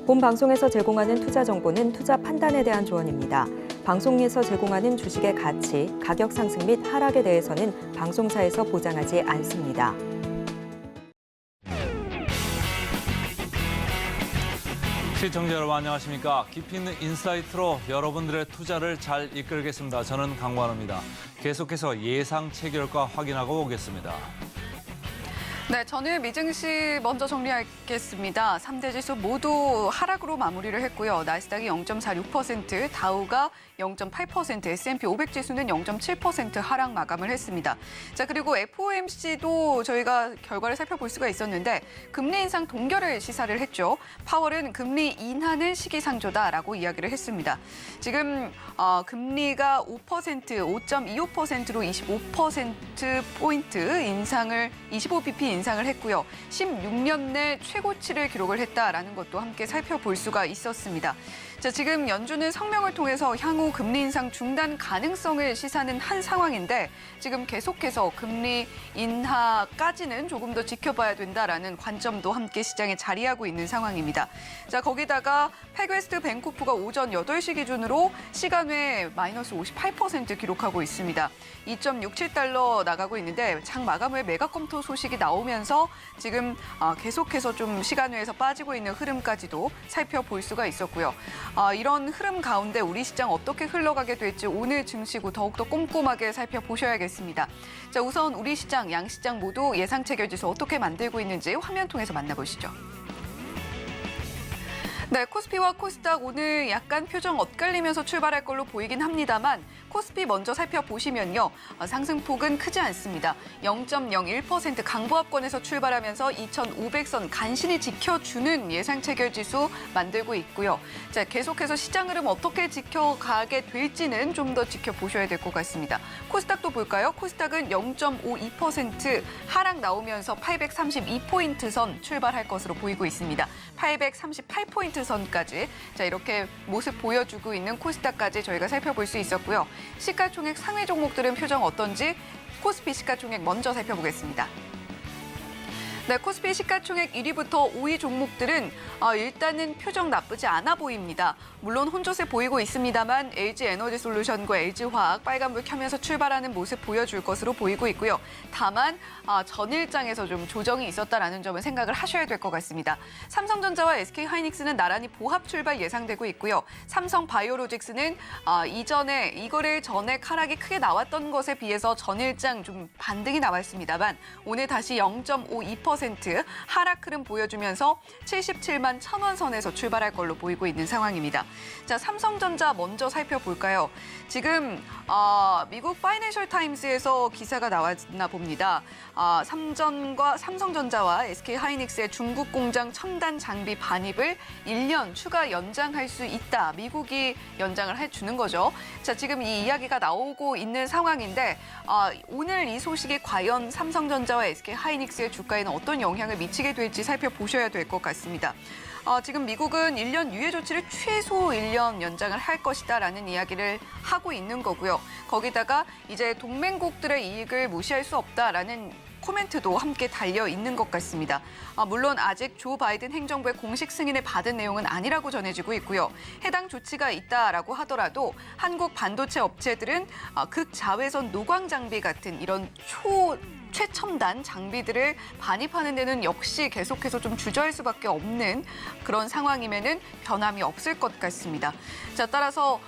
본 방송에서 제공하는 투자 정보는 투자 판단에 대한 조언입니다. 방송에서 제공하는 주식의 가치, 가격 상승 및 하락에 대해서는 방송사에서 보장하지 않습니다. 시청자 여러분 안녕하십니까. 깊이 있는 인사이트로 여러분들의 투자를 잘 이끌겠습니다. 저는 강관우입니다. 계속해서 예상 체결가 확인하고 오겠습니다. 네, 저는 미증시 먼저 정리하겠습니다. 3대 지수 모두 하락으로 마무리를 했고요. 나스닥이 0.46%, 다우가 0.8%, S&P 500 지수는 0.7% 하락 마감을 했습니다. 자, 그리고 FOMC도 저희가 결과를 살펴볼 수가 있었는데 금리 인상 동결을 시사를 했죠. 파월은 금리 인하는 시기상조다라고 이야기를 했습니다. 지금 금리가 5.25%로 25%포인트 인상을 25bp 인상을 했고요. 16년 내 최고치를 기록을 했다라는 것도 함께 살펴볼 수가 있었습니다. 자, 지금 연준은 성명을 통해서 향후 금리 인상 중단 가능성을 시사하는 한 상황인데 지금 계속해서 금리 인하까지는 조금 더 지켜봐야 된다라는 관점도 함께 시장에 자리하고 있는 상황입니다. 자, 거기다가 패그웨스트 밴쿠프가 오전 8시 기준으로 시간 외에 마이너스 58% 기록하고 있습니다. 2.67달러 나가고 있는데 장 마감 후에 매각 검토 소식이 나오면서 지금 계속해서 좀 시간 외에서 빠지고 있는 흐름까지도 살펴볼 수가 있었고요. 이런 흐름 가운데 우리 시장 어떻게 흘러가게 될지 오늘 증시고 더욱더 꼼꼼하게 살펴보셔야겠습니다. 자, 우선 우리 시장, 양시장 모두 예상 체결 지수 어떻게 만들고 있는지 화면 통해서 만나보시죠. 네, 코스피와 코스닥 오늘 약간 표정 엇갈리면서 출발할 걸로 보이긴 합니다만 코스피 먼저 살펴보시면요. 상승폭은 크지 않습니다. 0.01% 강보합권에서 출발하면서 2,500선 간신히 지켜주는 예상 체결 지수 만들고 있고요. 자, 계속해서 시장 흐름 어떻게 지켜가게 될지는 좀 더 지켜보셔야 될 것 같습니다. 코스닥도 볼까요? 코스닥은 0.52% 하락 나오면서 832포인트 선 출발할 것으로 보이고 있습니다. 838포인트 선까지 자, 이렇게 모습 보여주고 있는 코스닥까지 저희가 살펴볼 수 있었고요. 시가총액 상위 종목들은 표정 어떤지 코스피 시가총액 먼저 살펴보겠습니다. 네, 코스피 시가총액 1위부터 5위 종목들은 일단은 표정 나쁘지 않아 보입니다. 물론 혼조세 보이고 있습니다만 LG에너지솔루션과 LG화학 빨간불 켜면서 출발하는 모습 보여줄 것으로 보이고 있고요. 다만 전일장에서 좀 조정이 있었다라는 점을 생각을 하셔야 될 것 같습니다. 삼성전자와 SK하이닉스는 나란히 보합 출발 예상되고 있고요. 삼성바이오로직스는 이거를 전에 하락이 크게 나왔던 것에 비해서 전일장 좀 반등이 나왔습니다만 오늘 다시 0.52% 하락 흐름 보여주면서 77만 1,000원 선에서 출발할 걸로 보이고 있는 상황입니다. 자, 삼성전자 먼저 살펴볼까요? 지금 미국 파이낸셜 타임스에서 기사가 나왔나 봅니다. 삼성전자와 SK하이닉스의 중국 공장 첨단 장비 반입을 1년 추가 연장할 수 있다. 미국이 연장을 해주는 거죠. 자, 지금 이 이야기가 나오고 있는 상황인데 오늘 이 소식이 과연 삼성전자와 SK하이닉스의 주가에는 어떤 영향을 미치게 될지 살펴보셔야 될 것 같습니다. 지금 미국은 1년 유예 조치를 최소 1년 연장을 할 것이다라는 이야기를 하고 있는 거고요. 거기다가 이제 동맹국들의 이익을 무시할 수 없다라는 코멘트도 함께 달려 있는 것 같습니다. 물론 아직 조 바이든 행정부의 공식 승인을 받은 내용은 아니라고 전해지고 있고요. 해당 조치가 있다라고 하더라도 한국 반도체 업체들은 극자외선 노광 장비 같은 이런 최첨단 장비들을 반입하는 데는 역시 계속해서 좀 주저할 수밖에 없는 그런 상황이면은 변함이 없을 것 같습니다. 자, 따라서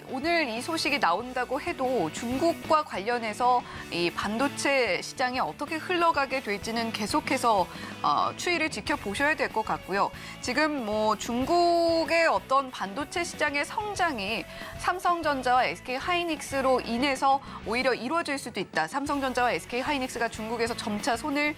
오늘 이 소식이 나온다고 해도 중국과 관련해서 이 반도체 시장이 어떻게 흘러가게 될지는 계속해서 추이를 지켜보셔야 될 것 같고요. 지금 중국의 어떤 반도체 시장의 성장이 삼성전자와 SK하이닉스로 인해서 오히려 이루어질 수도 있다. 삼성전자와 SK하이닉스가 중국에서 점차 손을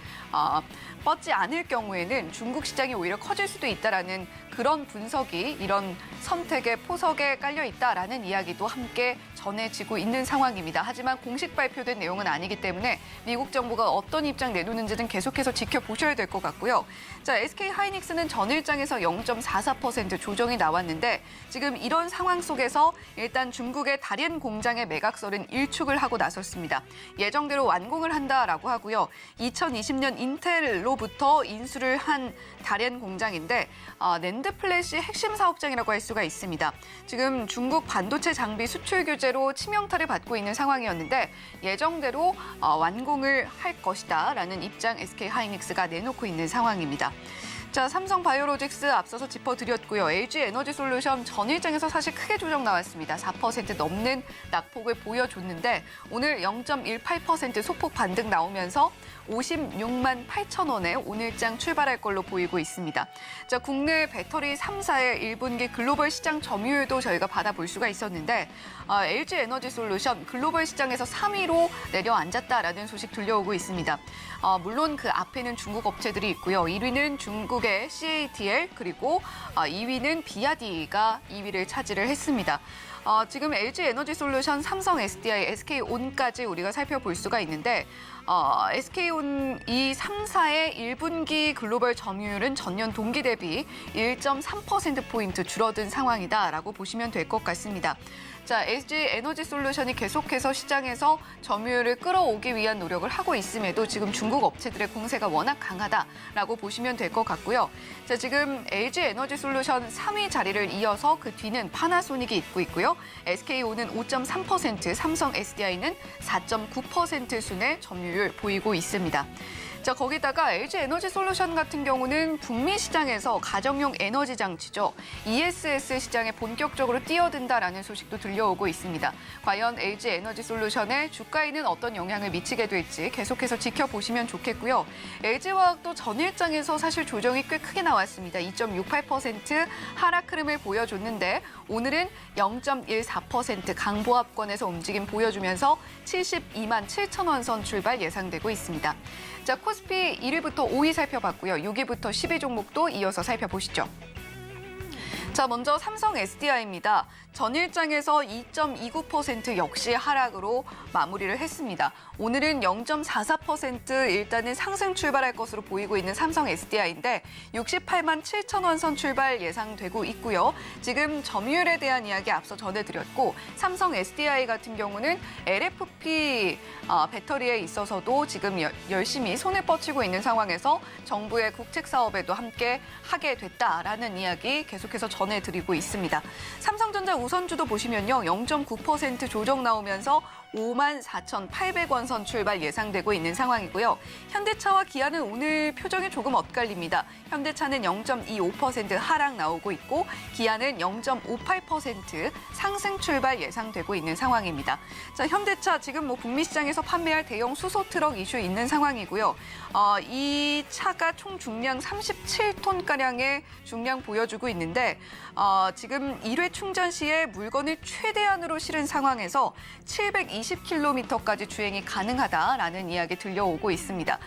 뻗지 않을 경우에는 중국 시장이 오히려 커질 수도 있다라는 그런 분석이 이런 선택의 포석에 깔려 있다라는 있다라는 이야기도 함께 전해지고 있는 상황입니다. 하지만 공식 발표된 내용은 아니기 때문에 미국 정부가 어떤 입장 내놓는지는 계속해서 지켜보셔야 될 것 같고요. 자, SK 하이닉스는 전일장에서 0.44% 조정이 나왔는데 지금 이런 상황 속에서 일단 중국의 다롄 공장의 매각설은 일축을 하고 나섰습니다. 예정대로 완공을 한다라고 하고요. 2020년 인텔로부터 인수를 한 다롄 공장인데 낸드 플래시 핵심 사업장이라고 할 수가 있습니다. 지금 중국 반도체 장비 수출 규제로 치명타를 받고 있는 상황이었는데 예정대로 완공을 할 것이다라는 입장 SK 하이닉스가 내놓고 있는 상황입니다. 자, 삼성 바이오로직스 앞서서 짚어드렸고요. LG 에너지 솔루션 전일장에서 사실 크게 조정 나왔습니다. 4% 넘는 낙폭을 보여줬는데 오늘 0.18% 소폭 반등 나오면서 56만 8천 원에 오늘장 출발할 걸로 보이고 있습니다. 자, 국내 배터리 3사의 1분기 글로벌 시장 점유율도 저희가 받아볼 수가 있었는데 LG 에너지 솔루션 글로벌 시장에서 3위로 내려앉았다라는 소식 들려오고 있습니다. 물론 그 앞에는 중국 업체들이 있고요. 1위는 중국의 CATL 그리고 2위는 비아디가 2위를 차지를 했습니다. 지금 LG 에너지 솔루션, 삼성 SDI, SK온까지 우리가 살펴볼 수가 있는데 SK온 이 3사의 1분기 글로벌 점유율은 전년 동기 대비 1.3%포인트 줄어든 상황이다라고 보시면 될 것 같습니다. 자, LG 에너지 솔루션이 계속해서 시장에서 점유율을 끌어오기 위한 노력을 하고 있음에도 지금 중국 업체들의 공세가 워낙 강하다라고 보시면 될 것 같고요. 자, 지금 LG 에너지 솔루션 3위 자리를 이어서 그 뒤는 파나소닉이 잇고 있고요. SK온은 5.3%, 삼성 SDI는 4.9% 순의 점유율 보이고 있습니다. 자, 거기다가 LG 에너지 솔루션 같은 경우는 북미 시장에서 가정용 에너지 장치죠. ESS 시장에 본격적으로 뛰어든다라는 소식도 들려오고 있습니다. 과연 LG 에너지 솔루션의 주가에는 어떤 영향을 미치게 될지 계속해서 지켜보시면 좋겠고요. LG화학도 전일장에서 사실 조정이 꽤 크게 나왔습니다. 2.68% 하락 흐름을 보여줬는데 오늘은 0.14% 강보합권에서 움직임 보여주면서 72만 7천 원 선 출발 예상되고 있습니다. 자, 코스피 1위부터 5위 살펴봤고요. 6위부터 10위 종목도 이어서 살펴보시죠. 자, 먼저 삼성 SDI입니다. 전일장에서 2.29% 역시 하락으로 마무리를 했습니다. 오늘은 0.44% 일단은 상승 출발할 것으로 보이고 있는 삼성 SDI인데 68만 7천 원 선 출발 예상되고 있고요. 지금 점유율에 대한 이야기 앞서 전해드렸고 삼성 SDI 같은 경우는 LFP 배터리에 있어서도 지금 열심히 손을 뻗치고 있는 상황에서 정부의 국책 사업에도 함께 하게 됐다라는 이야기 계속해서 전해드리고 있습니다. 삼성전자 우선주도 보시면요. 0.9% 조정 나오면서 54,800원 선 출발 예상되고 있는 상황이고요. 현대차와 기아는 오늘 표정이 조금 엇갈립니다. 현대차는 0.25% 하락 나오고 있고 기아는 0.58% 상승 출발 예상되고 있는 상황입니다. 자, 현대차 지금 북미 시장에서 판매할 대형 수소 트럭 이슈 있는 상황이고요. 이 차가 총 중량 37톤가량의 중량 보여주고 있는데 지금 1회 충전 시에 물건을 최대한으로 실은 상황에서 720km까지 주행이 가능하다라는 이야기 들려오고 있습니다.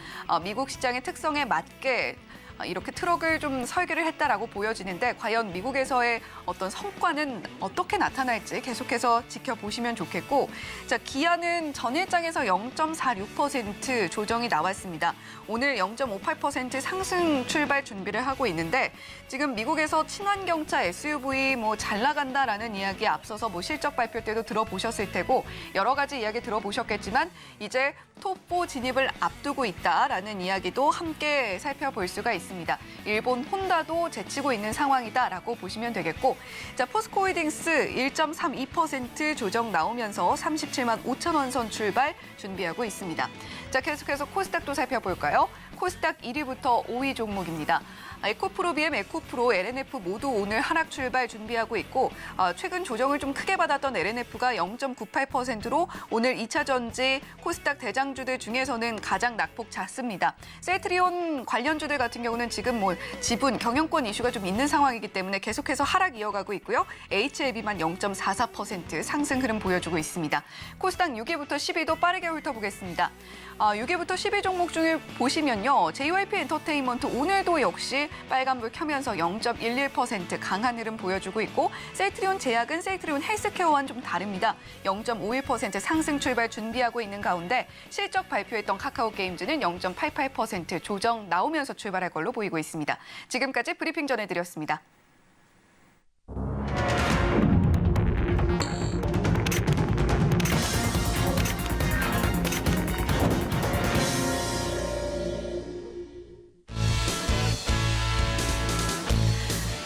미국 시장의 특성에 맞게 이렇게 트럭을 좀 설계를 했다라고 보여지는데 과연 미국에서의 어떤 성과는 어떻게 나타날지 계속해서 지켜보시면 좋겠고 자, 기아는 전일장에서 0.46% 조정이 나왔습니다. 오늘 0.58% 상승 출발 준비를 하고 있는데 지금 미국에서 친환경차 SUV 잘 나간다라는 이야기 앞서서 실적 발표 때도 들어보셨을 테고 여러 가지 이야기 들어보셨겠지만 이제 톱4 진입을 앞두고 있다라는 이야기도 함께 살펴볼 수가 있습니다. 일본 혼다도 제치고 있는 상황이다라고 보시면 되겠고 자, 포스코홀딩스 1.32% 조정 나오면서 37만 5천 원 선 출발 준비하고 있습니다. 자, 계속해서 코스닥도 살펴볼까요? 코스닥 1위부터 5위 종목입니다. 에코프로, 에코프로, LNF 모두 오늘 하락 출발 준비하고 있고 최근 조정을 좀 크게 받았던 LNF가 0.98%로 오늘 2차 전지 코스닥 대장주들 중에서는 가장 낙폭 작습니다. 셀트리온 관련주들 같은 경우는 지금 지분, 경영권 이슈가 좀 있는 상황이기 때문에 계속해서 하락 이어가고 있고요. HLB만 0.44% 상승 흐름 보여주고 있습니다. 코스닥 6위부터 10위도 빠르게 훑어보겠습니다. 6위부터 10위 종목 중에 보시면요. 보시면요. JYP 엔터테인먼트 오늘도 역시 빨간불 켜면서 0.11% 강한 흐름 보여주고 있고 셀트리온 제약은 셀트리온 헬스케어와는 좀 다릅니다. 0.51% 상승 출발 준비하고 있는 가운데 실적 발표했던 카카오게임즈는 0.88% 조정 나오면서 출발할 걸로 보이고 있습니다. 지금까지 브리핑 전해드렸습니다.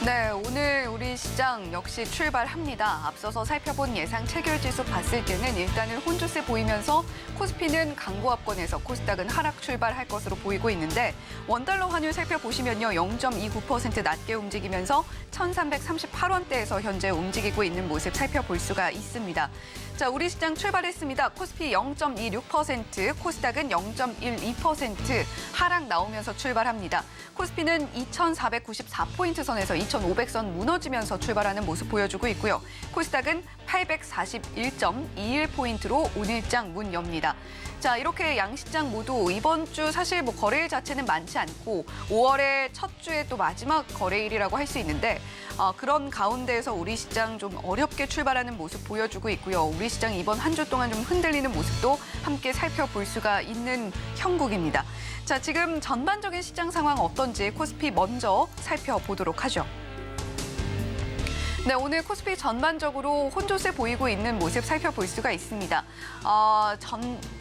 네, 오늘 우리 시장 역시 출발합니다. 앞서서 살펴본 예상 체결지수 봤을 때는 일단은 혼조세 보이면서 코스피는 강보합권에서 코스닥은 하락 출발할 것으로 보이고 있는데 원달러 환율 살펴보시면요. 0.29% 낮게 움직이면서 1,338원대에서 현재 움직이고 있는 모습 살펴볼 수가 있습니다. 자, 우리 시장 출발했습니다. 코스피 0.26%, 코스닥은 0.12% 하락 나오면서 출발합니다. 코스피는 2,494포인트 선에서 2,500선 무너지면서 출발하는 모습 보여주고 있고요. 코스닥은 841.21포인트로 오늘장 문 엽니다. 자, 이렇게 양시장 모두 이번 주 사실 뭐 거래일 자체는 많지 않고 5월의 첫 주에 또 마지막 거래일이라고 할 수 있는데 그런 가운데에서 우리 시장 좀 어렵게 출발하는 모습 보여주고 있고요. 우리 시장 이번 한 주 동안 좀 흔들리는 모습도 함께 살펴볼 수가 있는 형국입니다. 자, 지금 전반적인 시장 상황 어떤지 코스피 먼저 살펴보도록 하죠. 네, 오늘 코스피 전반적으로 혼조세 보이고 있는 모습 살펴볼 수가 있습니다.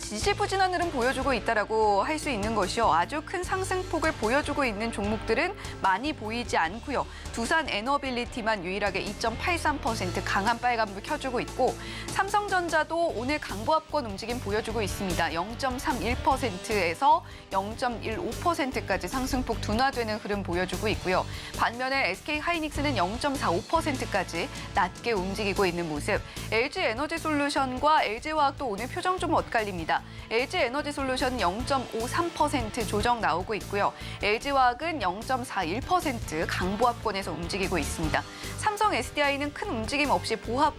지지부진한 흐름 보여주고 있다라고 할 수 있는 것이요. 아주 큰 상승폭을 보여주고 있는 종목들은 많이 보이지 않고요. 두산 에너빌리티만 유일하게 2.83% 강한 빨간불 켜주고 있고 삼성전자도 오늘 강보합권 움직임 보여주고 있습니다. 0.31%에서 0.15%까지 상승폭 둔화되는 흐름 보여주고 있고요. 반면에 SK하이닉스는 0.45%까지 낮게 움직이고 있는 모습. LG에너지솔루션과 LG화학도 오늘 표정 좀 엇갈립니다. LG에너지솔루션 0.53% 조정 나오고 있고요. LG화학은 0.41% 강보합권에서 움직이고 있습니다. 삼성 SDI는 큰 움직임 없이 보합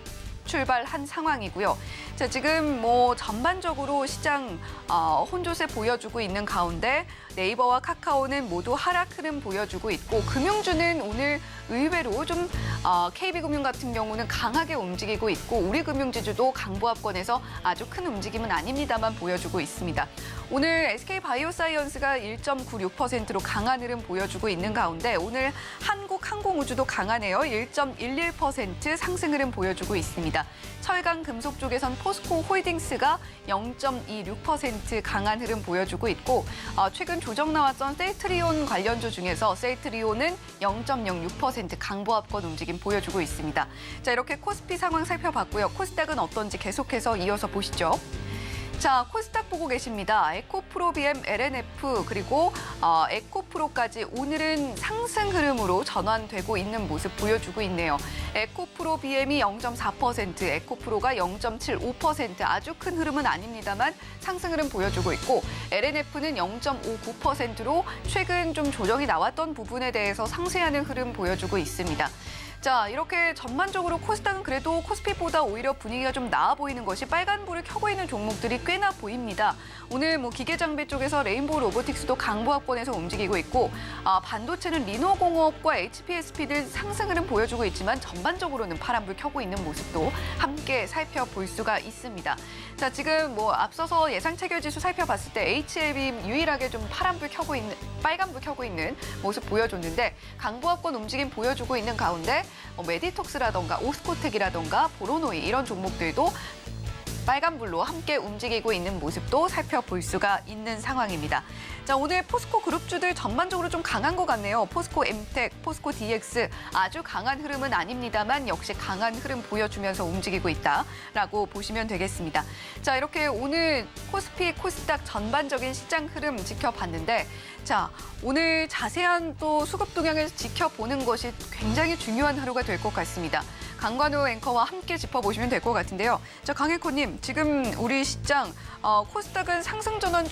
출발한 상황이고요. 자, 지금 뭐 전반적으로 시장 혼조세 보여주고 있는 가운데 네이버와 카카오는 모두 하락 흐름 보여주고 있고 금융주는 오늘 의외로 좀 KB금융 같은 경우는 강하게 움직이고 있고 우리금융지주도 강보합권에서 아주 큰 움직임은 아닙니다만 보여주고 있습니다. 오늘 SK바이오사이언스가 1.96%로 강한 흐름 보여주고 있는 가운데 오늘 한국항공우주도 강하네요. 1.11% 상승 흐름 보여주고 있습니다. 철강 금속 쪽에선 포스코 홀딩스가 0.26% 강한 흐름 보여주고 있고 최근 조정 나왔던 셀트리온 관련주 중에서 셀트리온은 0.06% 강보합권 움직임 보여주고 있습니다. 자, 이렇게 코스피 상황 살펴봤고요. 코스닥은 어떤지 계속해서 이어서 보시죠. 자, 코스닥 보고 계십니다. 에코프로, BM, LNF 그리고 에코프로까지 오늘은 상승 흐름으로 전환되고 있는 모습 보여주고 있네요. 에코프로, BM이 0.4%, 에코프로가 0.75% 아주 큰 흐름은 아닙니다만 상승 흐름 보여주고 있고 LNF는 0.59%로 최근 좀 조정이 나왔던 부분에 대해서 상쇄하는 흐름 보여주고 있습니다. 자, 이렇게 전반적으로 코스닥은 그래도 코스피보다 오히려 분위기가 좀 나아 보이는 것이 빨간불을 켜고 있는 종목들이 꽤나 보입니다. 오늘 뭐 기계장비 쪽에서 레인보우 로보틱스도 강보합권에서 움직이고 있고 반도체는 리노공업과 HPSP들 상승 흐름 보여주고 있지만 전반적으로는 파란불 켜고 있는 모습도 함께 살펴볼 수가 있습니다. 자, 지금 뭐 앞서서 예상 체결지수 살펴봤을 때 HLB 유일하게 좀 빨간불 켜고 있는 모습 보여줬는데 강보합권 움직임 보여주고 있는 가운데 메디톡스라던가 오스코텍이라던가 보로노이 이런 종목들도 빨간불로 함께 움직이고 있는 모습도 살펴볼 수가 있는 상황입니다. 자, 오늘 포스코 그룹주들 전반적으로 좀 강한 것 같네요. 포스코 엠텍, 포스코 DX 아주 강한 흐름은 아닙니다만 역시 강한 흐름 보여주면서 움직이고 있다라고 보시면 되겠습니다. 자, 이렇게 오늘 코스피, 코스닥 전반적인 시장 흐름 지켜봤는데 자, 오늘 자세한 또 수급 동향을 지켜보는 것이 굉장히 중요한 하루가 될 것 같습니다. 강관우 앵커와 함께 짚어보시면 될 것 같은데요. 자, 강혜코님, 지금 우리 시장 코스닥은 상승 전환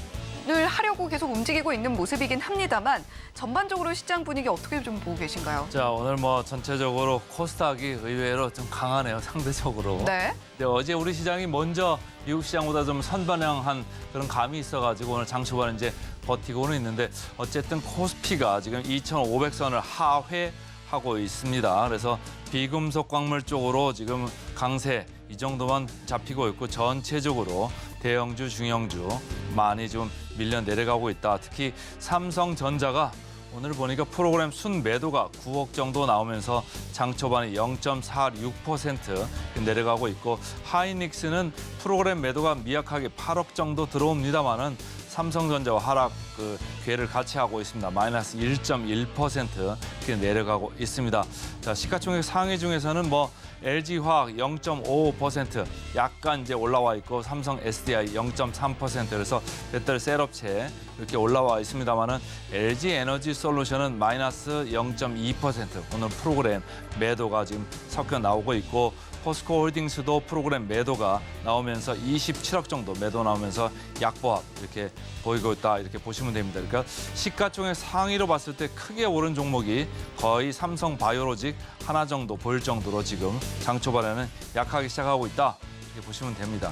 순을 하려고 계속 움직이고 있는 모습이긴 합니다만 전반적으로 시장 분위기 어떻게 좀 보고 계신가요? 자, 오늘 뭐 전체적으로 코스닥이 의외로 좀 강하네요, 상대적으로. 네. 근데 어제 우리 시장이 먼저 미국 시장보다 좀 선반영한 그런 감이 있어가지고 오늘 장 초반에 이제 버티고는 있는데 어쨌든 코스피가 지금 2,500선을 하회하고 있습니다. 그래서 비금속 광물 쪽으로 지금 강세 이 정도만 잡히고 있고 전체적으로 대형주, 중형주 많이 좀 밀려 내려가고 있다. 특히 삼성전자가 오늘 보니까 프로그램 순매도가 9억 정도 나오면서 장 초반에 0.46% 내려가고 있고 하이닉스는 프로그램 매도가 미약하게 8억 정도 들어옵니다만은 삼성전자와 하락 그 궤를 같이 하고 있습니다. 마이너스 1.1% 이렇게 내려가고 있습니다. 자, 시가총액 상위 중에서는 뭐 LG화학 0.55% 약간 이제 올라와 있고 삼성 SDI 0.3% 그래서 배터리 셀업체 이렇게 올라와 있습니다만은 LG 에너지 솔루션은 마이너스 0.2% 오늘 프로그램 매도가 지금 섞여 나오고 있고 포스코 홀딩스도 프로그램 매도가 나오면서 27억 정도 매도 나오면서 약보합 이렇게 보이고 있다 이렇게 보시면 됩니다. 그러니까 시가총액 상위로 봤을 때 크게 오른 종목이 거의 삼성 바이오로직 하나 정도 보일 정도로 지금 장 초반에는 약하게 시작하고 있다 이렇게 보시면 됩니다.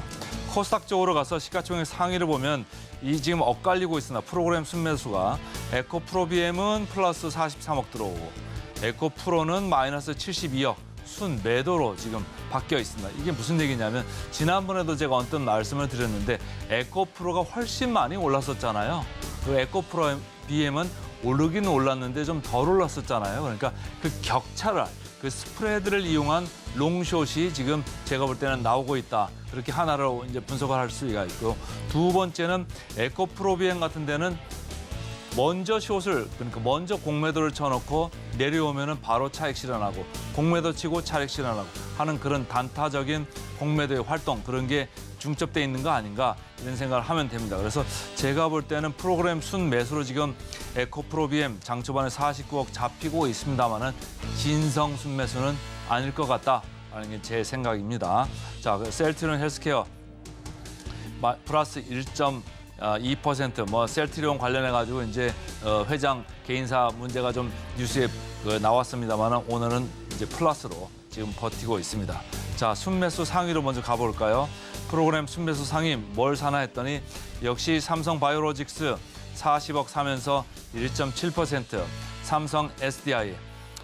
코스닥 쪽으로 가서 시가총액 상위를 보면 이 지금 엇갈리고 있습니다. 프로그램 순매수가 에코프로비엠은 플러스 43억 들어오고 에코프로는 마이너스 72억 순 매도로 지금 바뀌어 있습니다. 이게 무슨 얘기냐면 지난번에도 제가 언뜻 말씀을 드렸는데 에코프로가 훨씬 많이 올랐었잖아요. 그 에코프로 BM은 오르긴 올랐는데 좀 덜 올랐었잖아요. 그러니까 그 격차를 그 스프레드를 이용한 롱숏이 지금 제가 볼 때는 나오고 있다. 그렇게 하나로 이제 분석을 할 수가 있고 두 번째는 에코프로 BM 같은 데는 먼저 숏을 그러니까 먼저 공매도를 쳐놓고 내려오면은 바로 차익 실현하고 공매도 치고 차익 실현하고 하는 그런 단타적인 공매도의 활동 그런 게 중첩돼 있는 거 아닌가 이런 생각을 하면 됩니다. 그래서 제가 볼 때는 프로그램 순 매수로 지금 에코프로비엠 장 초반에 49억 잡히고 있습니다만은 진성 순 매수는 아닐 것 같다라는 게 제 생각입니다. 자, 셀트리온 헬스케어 플러스 2% 뭐 셀트리온 관련해 가지고 이제 회장 개인사 문제가 좀 뉴스에 나왔습니다만 오늘은 이제 플러스로 지금 버티고 있습니다. 자, 순매수 상위로 먼저 가볼까요? 프로그램 순매수 상위 뭘 사나 했더니 역시 삼성 바이오로직스 40억 사면서 1.7%, 삼성 SDI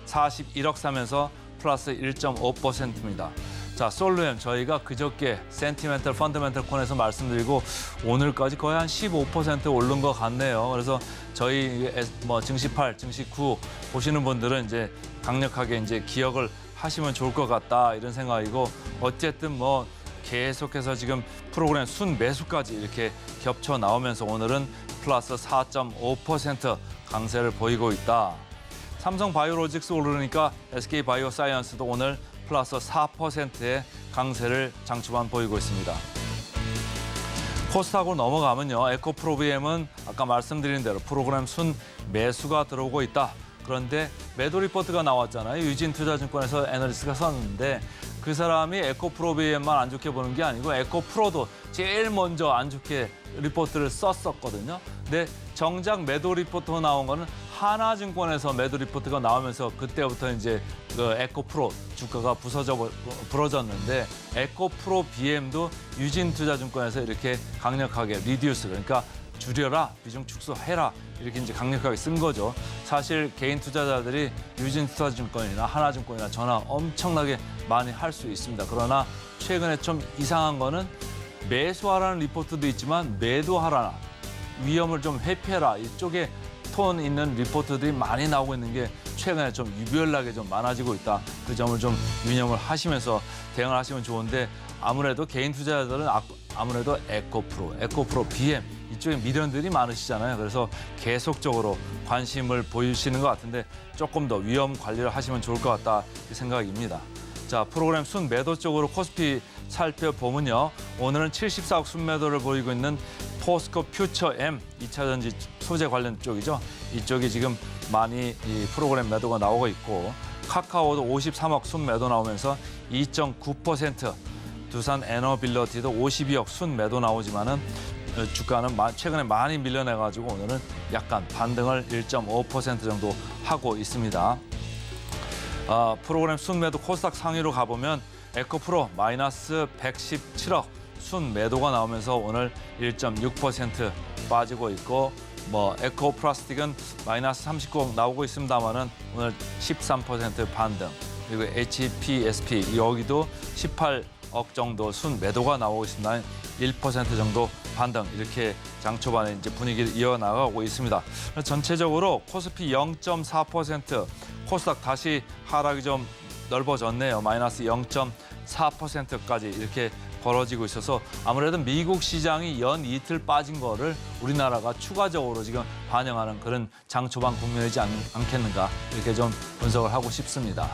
41억 사면서 플러스 1.5%입니다. 자, 솔루엠 저희가 그저께 센티멘털 펀더멘털 콘에서 말씀드리고 오늘까지 거의 한 15% 오른 것 같네요. 그래서 저희 뭐 증시 8, 증시 9 보시는 분들은 이제 강력하게 이제 기억을 하시면 좋을 것 같다 이런 생각이고 어쨌든 뭐 계속해서 지금 프로그램 순 매수까지 이렇게 겹쳐 나오면서 오늘은 플러스 4.5% 강세를 보이고 있다. 삼성 바이오로직스 오르니까 SK 바이오사이언스도 오늘 플러스 4%의 강세를 장 초반 보이고 있습니다. 코스닥으로 넘어가면요. 에코프로비엠은 아까 말씀드린 대로 프로그램 순 매수가 들어오고 있다. 그런데 매도 리포트가 나왔잖아요. 유진투자증권에서 애널리스트가 썼는데 그 사람이 에코프로비엠만 안 좋게 보는 게 아니고 에코프로도 제일 먼저 안 좋게 리포트를 썼었거든요. 근데 정작 매도 리포트가 나온 거는 하나증권에서 매도 리포트가 나오면서 그때부터 이제 그 에코프로 주가가 부러졌는데 에코프로 BM도 유진투자증권에서 이렇게 강력하게 리듀스 그러니까 줄여라, 비중 축소해라 이렇게 이제 강력하게 쓴 거죠. 사실 개인 투자자들이 유진투자증권이나 하나증권이나 전화 엄청나게 많이 할 수 있습니다. 그러나 최근에 좀 이상한 거는 매수하라는 리포트도 있지만 매도하라, 위험을 좀 회피해라 이쪽에 톤 있는 리포트들이 많이 나오고 있는 게 최근에 좀 유별나게 좀 많아지고 있다. 그 점을 좀 유념을 하시면서 대응을 하시면 좋은데 아무래도 개인 투자자들은 아무래도 에코프로 BM 이쪽에 미련들이 많으시잖아요. 그래서 계속적으로 관심을 보이시는 것 같은데 조금 더 위험 관리를 하시면 좋을 것 같다 이 생각입니다. 자, 프로그램 순 매도 쪽으로 코스피 살펴보면요. 오늘은 74억 순매도를 보이고 있는 포스코 퓨처 M 2차 전지 소재 관련 쪽이죠. 이쪽이 지금 많이 이 프로그램 매도가 나오고 있고 카카오도 53억 순매도 나오면서 2.9%, 두산 에너빌리티도 52억 순매도 나오지만은 주가는 최근에 많이 밀려내가지고 오늘은 약간 반등을 1.5% 정도 하고 있습니다. 프로그램 순매도 코스닥 상위로 가보면 에코프로 마이너스 117억 순매도가 나오면서 오늘 1.6% 빠지고 있고 에코플라스틱은 마이너스 39억 나오고 있습니다만은 오늘 13% 반등. 그리고 HPSP 여기도 18억 정도 순매도가 나오고 있습니다. 1% 정도 반등 이렇게 장 초반에 이제 분위기를 이어나가고 있습니다. 전체적으로 코스피 0.4%, 코스닥 다시 하락이 좀 넓어졌네요. 마이너스 0.4%까지 이렇게 벌어지고 있어서 아무래도 미국 시장이 연 이틀 빠진 거를 우리나라가 추가적으로 지금 반영하는 그런 장 초반 국면이지 않겠는가 이렇게 좀 분석을 하고 싶습니다.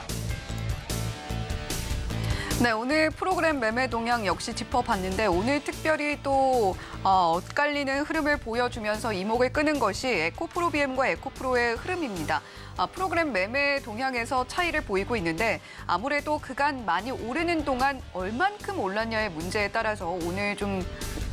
네, 오늘 프로그램 매매 동향 역시 짚어봤는데 오늘 특별히 또 엇갈리는 흐름을 보여주면서 이목을 끄는 것이 에코프로비엠과 에코프로의 흐름입니다. 프로그램 매매 동향에서 차이를 보이고 있는데 아무래도 그간 많이 오르는 동안 얼만큼 올랐냐의 문제에 따라서 오늘 좀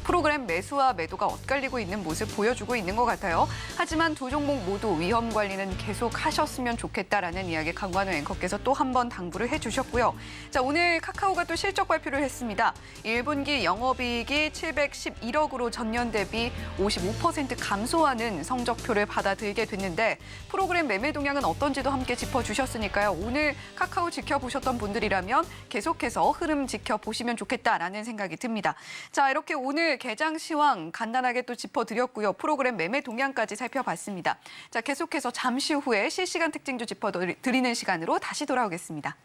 프로그램 매수와 매도가 엇갈리고 있는 모습 보여주고 있는 것 같아요. 하지만 두 종목 모두 위험 관리는 계속 하셨으면 좋겠다라는 이야기 강관우 앵커께서 또 한 번 당부를 해주셨고요. 자, 오늘 카카오가 또 실적 발표를 했습니다. 1분기 영업이익이 711억으로 전년 대비 55% 감소하는 성적표를 받아들게 됐는데 프로그램 매매 동향은 어떤지도 함께 짚어주셨으니까요. 오늘 카카오 지켜보셨던 분들이라면 계속해서 흐름 지켜보시면 좋겠다라는 생각이 듭니다. 자, 이렇게 오늘 개장 시황 간단하게 또 짚어드렸고요. 프로그램 매매 동향까지 살펴봤습니다. 자, 계속해서 잠시 후에 실시간 특징주 짚어드리는 시간으로 다시 돌아오겠습니다.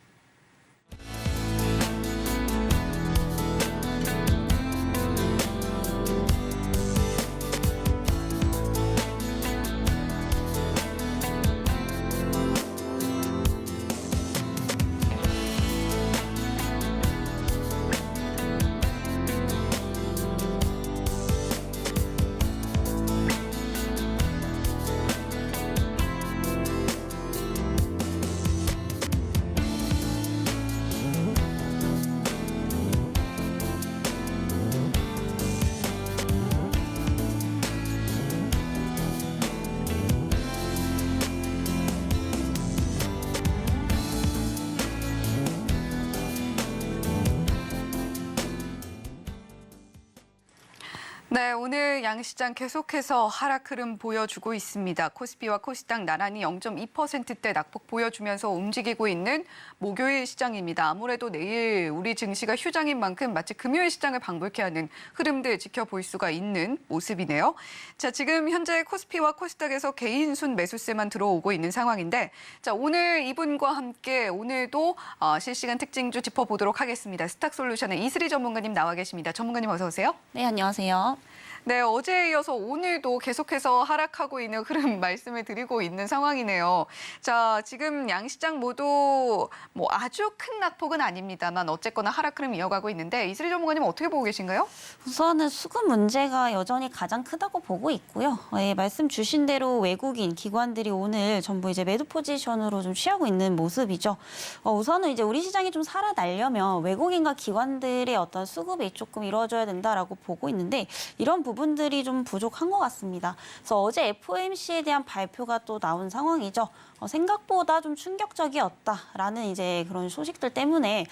네, 오늘 양시장 계속해서 하락 흐름 보여주고 있습니다. 코스피와 코스닥 나란히 0.2%대 낙폭 보여주면서 움직이고 있는 목요일 시장입니다. 아무래도 내일 우리 증시가 휴장인 만큼 마치 금요일 시장을 방불케 하는 흐름들 지켜볼 수가 있는 모습이네요. 자, 지금 현재 코스피와 코스닥에서 개인 순 매수세만 들어오고 있는 상황인데 자, 오늘 이분과 함께 오늘도 실시간 특징주 짚어보도록 하겠습니다. 스탁솔루션의 이슬희 전문가님 나와 계십니다. 전문가님 어서 오세요. 네, 안녕하세요. 네, 어제에 이어서 오늘도 계속해서 하락하고 있는 흐름 말씀을 드리고 있는 상황이네요. 자, 지금 양시장 모두 아주 큰 낙폭은 아닙니다만 어쨌거나 하락 흐름 이어가고 있는데 이슬희 전문가님 어떻게 보고 계신가요? 우선은 수급 문제가 여전히 가장 크다고 보고 있고요. 말씀 주신 대로 외국인 기관들이 오늘 전부 이제 매도 포지션으로 좀 취하고 있는 모습이죠. 우선은 이제 우리 시장이 좀 살아나려면 외국인과 기관들의 어떤 수급이 조금 이루어져야 된다라고 보고 있는데 이런 부분들이 좀 부족한 것 같습니다. 그래서 어제 FOMC에 대한 발표가 또 나온 상황이죠. 생각보다 좀 충격적이었다라는 이제 그런 소식들 때문에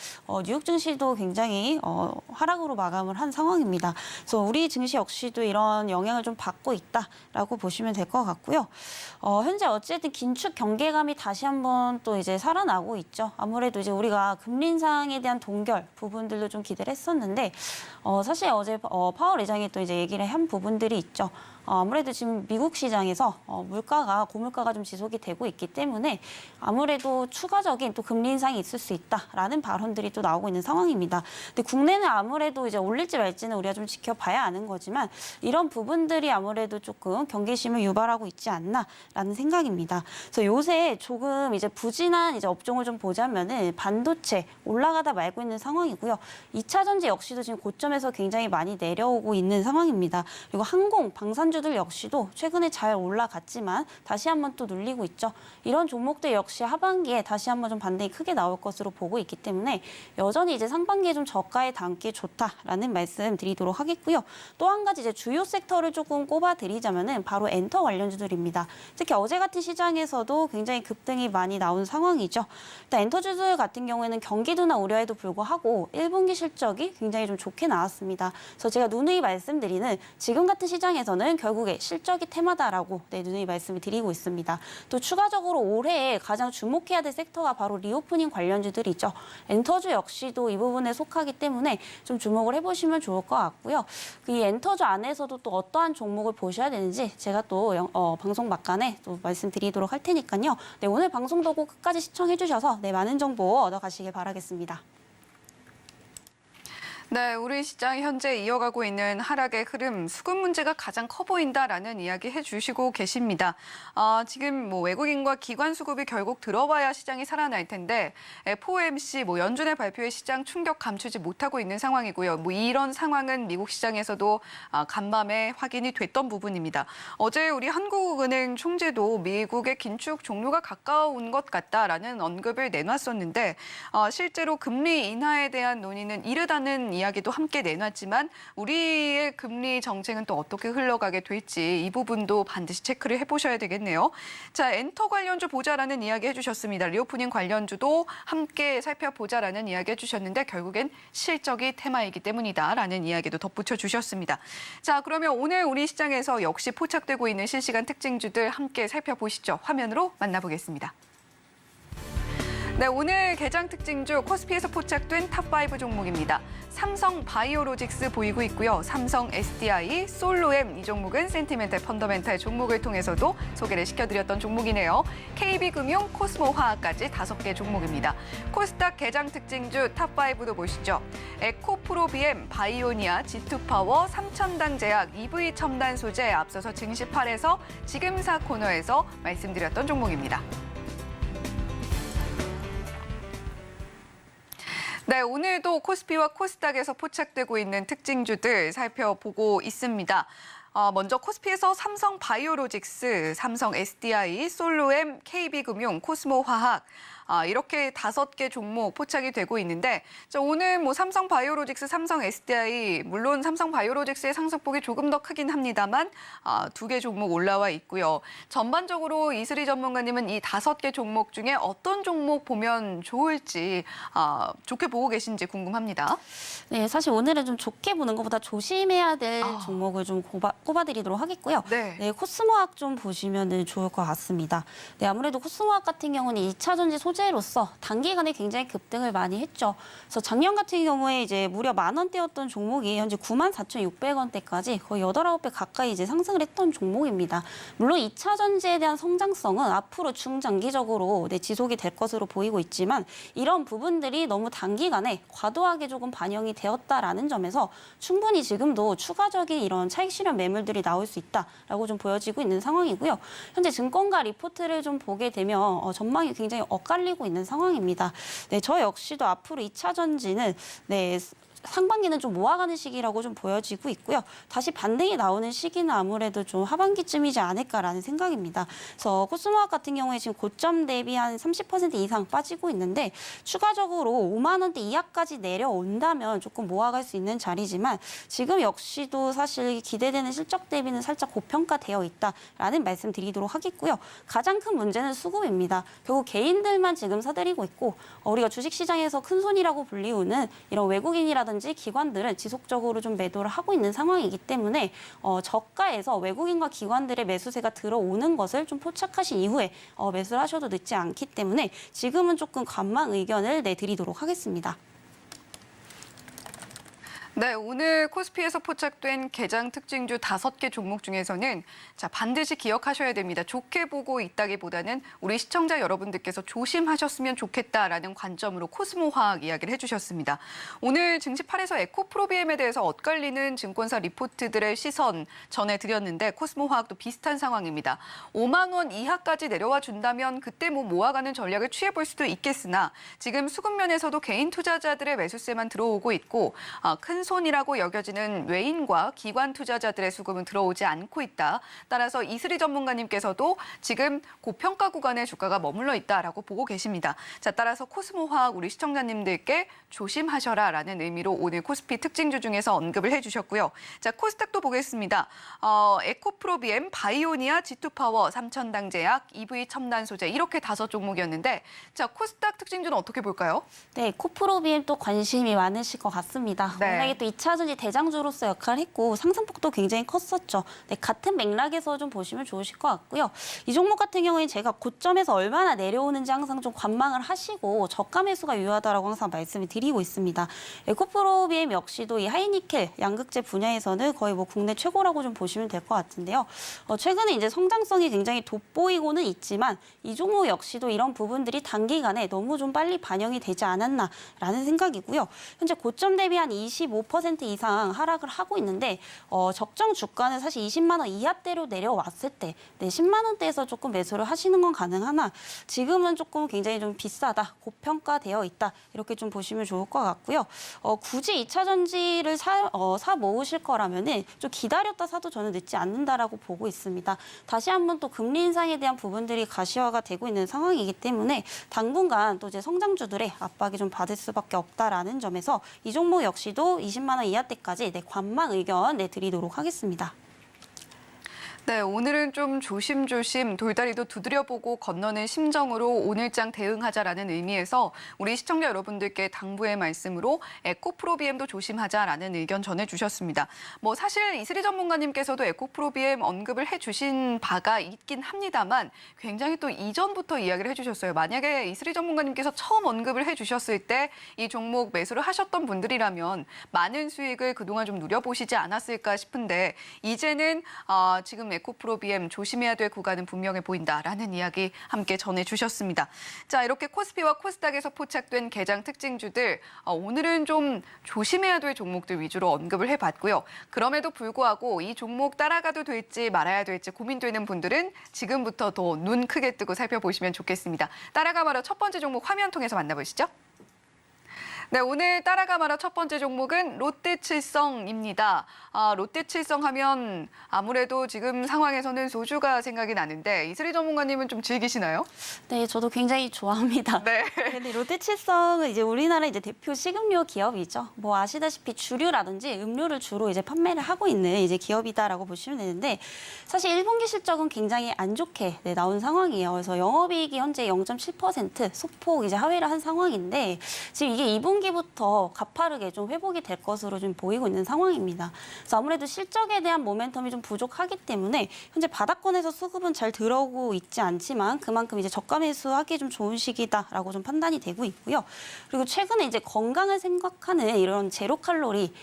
뉴욕 증시도 굉장히 하락으로 마감을 한 상황입니다. 그래서 우리 증시 역시도 이런 영향을 좀 받고 있다라고 보시면 될 것 같고요. 현재 어쨌든 긴축 경계감이 다시 한번 또 이제 살아나고 있죠. 아무래도 이제 우리가 금리 인상에 대한 동결 부분들도 좀 기대를 했었는데 사실 어제 파월 의장이 또 이제 얘기를 한 부분들이 있죠. 아무래도 지금 미국 시장에서 고물가가 좀 지속이 되고 있기 때문에 아무래도 추가적인 또 금리 인상이 있을 수 있다라는 발언들이 또 나오고 있는 상황입니다. 근데 국내는 아무래도 이제 올릴지 말지는 우리가 좀 지켜봐야 아는 거지만 이런 부분들이 아무래도 조금 경계심을 유발하고 있지 않나라는 생각입니다. 그래서 요새 조금 이제 부진한 이제 업종을 좀 보자면은 반도체 올라가다 말고 있는 상황이고요. 2차 전지 역시도 지금 고점에서 굉장히 많이 내려오고 있는 상황입니다. 그리고 항공, 방산주 관련주들 역시도 최근에 잘 올라갔지만 다시 한번 또 눌리고 있죠. 이런 종목들 역시 하반기에 다시 한번 좀 반등이 크게 나올 것으로 보고 있기 때문에 여전히 이제 상반기에 좀 저가에 담기 좋다라는 말씀 드리도록 하겠고요. 또 한 가지 이제 주요 섹터를 조금 꼽아드리자면은 바로 엔터 관련주들입니다. 특히 어제 같은 시장에서도 굉장히 급등이 많이 나온 상황이죠. 일단 엔터주들 같은 경우에는 경기 둔화 우려에도 불구하고 1분기 실적이 굉장히 좀 좋게 나왔습니다. 그래서 제가 누누이 말씀드리는 지금 같은 시장에서는 결국에 실적이 테마다라고 누누이 말씀을 드리고 있습니다. 또 추가적으로 올해에 가장 주목해야 될 섹터가 바로 리오프닝 관련주들이죠. 엔터주 역시도 이 부분에 속하기 때문에 좀 주목을 해보시면 좋을 것 같고요. 이 엔터주 안에서도 또 어떠한 종목을 보셔야 되는지 제가 또 방송 막간에 또 말씀드리도록 할 테니까요. 네, 오늘 방송도 꼭 끝까지 시청해 주셔서 많은 정보 얻어가시길 바라겠습니다. 네, 우리 시장 현재 이어가고 있는 하락의 흐름, 수급 문제가 가장 커 보인다라는 이야기 해주시고 계십니다. 지금 외국인과 기관 수급이 결국 들어와야 시장이 살아날 텐데 FOMC 연준의 발표에 시장 충격 감추지 못하고 있는 상황이고요. 이런 상황은 미국 시장에서도 간밤에 확인이 됐던 부분입니다. 어제 우리 한국은행 총재도 미국의 긴축 종료가 가까운 것 같다라는 언급을 내놨었는데 실제로 금리 인하에 대한 논의는 이르다는 이야기도 함께 내놨지만 우리의 금리 정책은 또 어떻게 흘러가게 될지 이 부분도 반드시 체크를 해보셔야 되겠네요. 자, 엔터 관련주 보자라는 이야기 해주셨습니다. 리오프닝 관련주도 함께 살펴보자라는 이야기 해주셨는데 결국엔 실적이 테마이기 때문이다라는 이야기도 덧붙여 주셨습니다. 자, 그러면 오늘 우리 시장에서 역시 포착되고 있는 실시간 특징주들 함께 살펴보시죠. 화면으로 만나보겠습니다. 네, 오늘 개장 특징주 코스피에서 포착된 탑5 종목입니다. 삼성 바이오로직스 보이고 있고요. 삼성 SDI, 솔로엠 이 종목은 센티멘탈 펀더멘탈 종목을 통해서도 소개를 시켜드렸던 종목이네요. KB금융, 코스모화학까지 5개 종목입니다. 코스닥 개장 특징주 탑5도 보시죠. 에코프로비엠, 바이오니아, G2파워, 삼천당제약, EV 첨단 소재 앞서서 증시 8에서 지금사 코너에서 말씀드렸던 종목입니다. 네, 오늘도 코스피와 코스닥에서 포착되고 있는 특징주들 살펴보고 있습니다. 먼저 코스피에서 삼성 바이오로직스, 삼성 SDI, 솔로엠, KB금융, 코스모화학 이렇게 5개 종목 포착이 되고 있는데 오늘 삼성 바이오로직스, 삼성 SDI 물론 삼성 바이오로직스의 상승폭이 조금 더 크긴 합니다만 2개 종목 올라와 있고요. 전반적으로 이슬이 전문가님은 이 5개 종목 중에 어떤 종목 보면 좋을지 좋게 보고 계신지 궁금합니다. 네, 사실 오늘은 좀 좋게 보는 것보다 조심해야 될 종목을 좀 꼽아드리도록 하겠고요. 네. 코스모학 좀 보시면 좋을 것 같습니다. 네, 아무래도 코스모학 같은 경우는 2차 전지 소재로서 단기간에 굉장히 급등을 많이 했죠. 그래서 작년 같은 경우에 이제 무려 10,000원대였던 종목이 현재 94,600원대까지 거의 8, 9배 가까이 이제 상승을 했던 종목입니다. 물론 2차 전지에 대한 성장성은 앞으로 중장기적으로 지속이 될 것으로 보이고 있지만 이런 부분들이 너무 단기간에 과도하게 조금 반영이 되었다라는 점에서 충분히 지금도 추가적인 이런 차익 실현 매물들이 나올 수 있다라고 좀 보여지고 있는 상황이고요. 현재 증권가 리포트를 좀 보게 되면 전망이 굉장히 엇갈리고 있는 상황입니다. 네, 저 역시도 앞으로 2차 전지는 상반기는 좀 모아가는 시기라고 좀 보여지고 있고요. 다시 반등이 나오는 시기는 아무래도 좀 하반기쯤이지 않을까라는 생각입니다. 그래서 코스모학 같은 경우에 지금 고점 대비 한 30% 이상 빠지고 있는데 추가적으로 5만 원대 이하까지 내려온다면 조금 모아갈 수 있는 자리지만 지금 역시도 사실 기대되는 실적 대비는 살짝 고평가되어 있다라는 말씀 드리도록 하겠고요. 가장 큰 문제는 수급입니다. 결국 개인들만 지금 사들이고 있고 우리가 주식시장에서 큰 손이라고 불리우는 이런 외국인이라든지 기관들은 지속적으로 좀 매도를 하고 있는 상황이기 때문에 저가에서 외국인과 기관들의 매수세가 들어오는 것을 좀 포착하신 이후에 매수를 하셔도 늦지 않기 때문에 지금은 조금 관망 의견을 내드리도록 하겠습니다. 네, 오늘 코스피에서 포착된 개장 특징주 5개 종목 중에서는 반드시 기억하셔야 됩니다. 좋게 보고 있다기보다는 우리 시청자 여러분들께서 조심하셨으면 좋겠다라는 관점으로 코스모화학 이야기를 해주셨습니다. 오늘 증시 8에서 에코프로비엠에 대해서 엇갈리는 증권사 리포트들의 시선 전해드렸는데 코스모화학도 비슷한 상황입니다. 5만 원 이하까지 내려와 준다면 그때 모아가는 전략을 취해볼 수도 있겠으나 지금 수급면에서도 개인 투자자들의 매수세만 들어오고 있고 큰 신손이라고 여겨지는 외인과 기관 투자자들의 수급은 들어오지 않고 있다. 따라서 이슬희 전문가님께서도 지금 고평가 구간에 주가가 머물러 있다라고 보고 계십니다. 자, 따라서 코스모화학 우리 시청자님들께 조심하셔라라는 의미로 오늘 코스피 특징주 중에서 언급을 해주셨고요. 자, 코스닥도 보겠습니다. 에코프로비엠, 바이오니아, G2파워, 삼천당제약, EV 첨단 소재 이렇게 5종목이었는데 자, 코스닥 특징주는 어떻게 볼까요? 네, 코프로비엠 또 관심이 많으실 것 같습니다. 네. 워낙에 또 2차전지 대장주로서 역할을 했고 상승폭도 굉장히 컸었죠. 네, 같은 맥락에서 좀 보시면 좋으실 것 같고요. 이 종목 같은 경우에는 제가 고점에서 얼마나 내려오는지 항상 좀 관망을 하시고 저가 매수가 유효하다라고 항상 말씀을 드리고 있습니다. 에코프로비엠 역시도 이 하이니켈 양극재 분야에서는 거의 뭐 국내 최고라고 좀 보시면 될 것 같은데요. 최근에 이제 성장성이 굉장히 돋보이고는 있지만 이 종목 역시도 이런 부분들이 단기간에 너무 좀 빨리 반영이 되지 않았나라는 생각이고요. 현재 고점 대비 한 25% 이상 하락을 하고 있는데 적정 주가는 사실 20만 원 이하대로 내려왔을 때 10만 원대에서 조금 매수를 하시는 건 가능하나 지금은 조금 굉장히 좀 비싸다, 고평가되어 있다 이렇게 좀 보시면 좋을 것 같고요. 굳이 2차 전지를 사 모으실 거라면은 좀 기다렸다 사도 저는 늦지 않는다라고 보고 있습니다. 다시 한번 또 금리 인상에 대한 부분들이 가시화가 되고 있는 상황이기 때문에 당분간 또 이제 성장주들의 압박이 좀 받을 수밖에 없다라는 점에서 이 종목 역시도 20만 원 이하대까지 관망 의견 드리도록 하겠습니다. 네, 오늘은 좀 조심조심 돌다리도 두드려보고 건너는 심정으로 오늘장 대응하자라는 의미에서 우리 시청자 여러분들께 당부의 말씀으로 에코프로비엠도 조심하자라는 의견 전해주셨습니다. 뭐 사실 이슬희 전문가님께서도 에코프로비엠 언급을 해주신 바가 있긴 합니다만 굉장히 또 이전부터 이야기를 해주셨어요. 만약에 이슬희 전문가님께서 처음 언급을 해주셨을 때 이 종목 매수를 하셨던 분들이라면 많은 수익을 그동안 좀 누려보시지 않았을까 싶은데 이제는 지금 에코프로비엠 조심해야 될 구간은 분명해 보인다라는 이야기 함께 전해주셨습니다. 자, 이렇게 코스피와 코스닥에서 포착된 개장 특징주들 오늘은 좀 조심해야 될 종목들 위주로 언급을 해봤고요. 그럼에도 불구하고 이 종목 따라가도 될지 말아야 될지 고민되는 분들은 지금부터 더 눈 크게 뜨고 살펴보시면 좋겠습니다. 따라가 말아 첫 번째 종목 화면 통해서 만나보시죠. 네, 오늘 따라가 말아 첫 번째 종목은 롯데칠성입니다. 롯데칠성 하면 아무래도 지금 상황에서는 소주가 생각이 나는데 이슬희 전문가님은 좀 즐기시나요? 네, 저도 굉장히 좋아합니다. 네. 근데 롯데칠성은 이제 우리나라 이제 대표 식음료 기업이죠. 뭐 아시다시피 주류라든지 음료를 주로 이제 판매를 하고 있는 이제 기업이다라고 보시면 되는데 사실 1분기 실적은 굉장히 안 좋게 나온 상황이에요. 그래서 영업이익이 현재 0.7% 소폭 이제 하회를 한 상황인데 지금 이게 2분기부터 가파르게 좀 회복이 될 것으로 좀 보이고 있는 상황입니다. 그래서 아무래도 실적에 대한 모멘텀이 좀 부족하기 때문에 현재 바닥권에서 수급은 잘 들어오고 있지 않지만 그만큼 이제 저가 매수하기 좀 좋은 시기다라고 좀 판단이 되고 있고요. 그리고 최근에 이제 건강을 생각하는 이런 제로 칼로리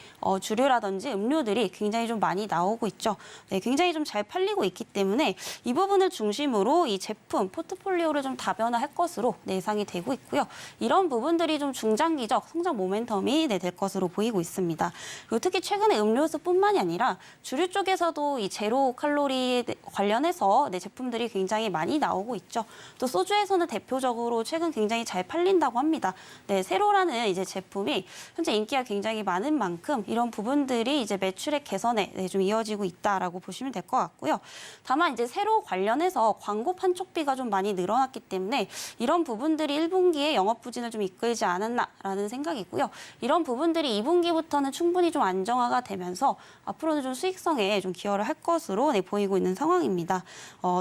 주류라든지 음료들이 굉장히 좀 많이 나오고 있죠. 네, 굉장히 좀 잘 팔리고 있기 때문에 이 부분을 중심으로 이 제품 포트폴리오를 좀 다변화할 것으로 예상이 되고 있고요. 이런 부분들이 좀 중장기적 성장 모멘텀이 될 것으로 보이고 있습니다. 그리고 특히 최근에 음료수뿐만이 아니라 주류 쪽에서도 이 제로 칼로리 관련해서 제품들이 굉장히 많이 나오고 있죠. 또 소주에서는 대표적으로 최근 굉장히 잘 팔린다고 합니다. 네, 세로라는 이제 제품이 현재 인기가 굉장히 많은 만큼 이런 부분들이 이제 매출액 개선에 좀 이어지고 있다라고 보시면 될 것 같고요. 다만 이제 세로 관련해서 광고 판촉비가 좀 많이 늘어났기 때문에 이런 부분들이 1분기에 영업 부진을 좀 이끌지 않았나라는 생각이고요. 이런 부분들이 2분기부터는 충분히 좀 안정화가 되면서 앞으로는 좀 수익성에 좀 기여를 할 것으로 보이고 있는 상황입니다.